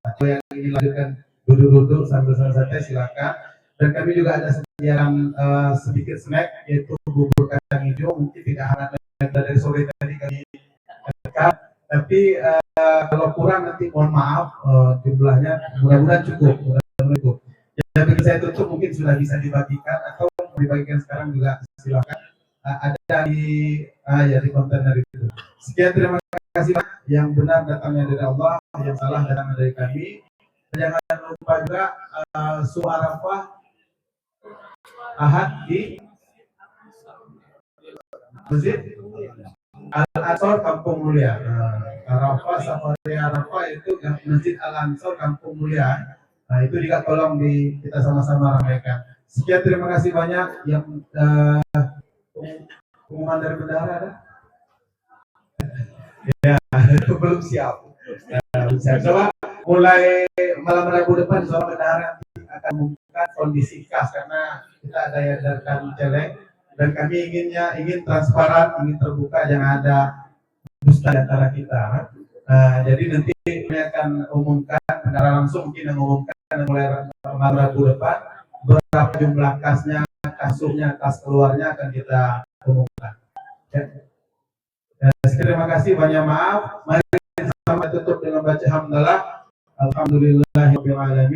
atau yang ingin lanjutkan duduk-duduk sambil santai silakan. Dan kami juga ada sediakan sedikit snack, yaitu bubur kacang hijau. Mungkin tidak hangat dari sore tadi kami dekat, tapi kalau kurang nanti mohon maaf, jumlahnya mudah-mudahan cukup. Ya, bagi saya tutup mungkin sudah bisa dibagikan atau dibagikan sekarang juga silakan. Ada di kontainer itu. Sekian, terima kasih. Yang benar datangnya dari Allah, yang salah datangnya dari kami. Jangan lupa juga suara Arafah Ahad di Masjid Al-Ansor Kampung Mulia. Arafah Safari Arafah itu Masjid Al-Ansor Kampung Mulia. Nah, itu juga tolong kita sama-sama ramaikan. Sekian, terima kasih banyak. Yang pengumuman dari bendahara ada? Ya, belum siap. Coba mulai malam Rabu depan, soal bendahara akan membuka kondisi khas karena kita ada yang dari celeng dan kami ingin transparan, ingin terbuka, jangan ada dusta di antara kita. Jadi nanti kami akan umumkan secara langsung, mungkin yang umumkan mulai malam Rabu depan berapa jumlah kasnya, kasusnya, kas keluarnya akan kita umumkan. Ya. Terima kasih, banyak maaf. Mari sama tutup dengan baca hamdalah. Alhamdulillahirabbil alamin.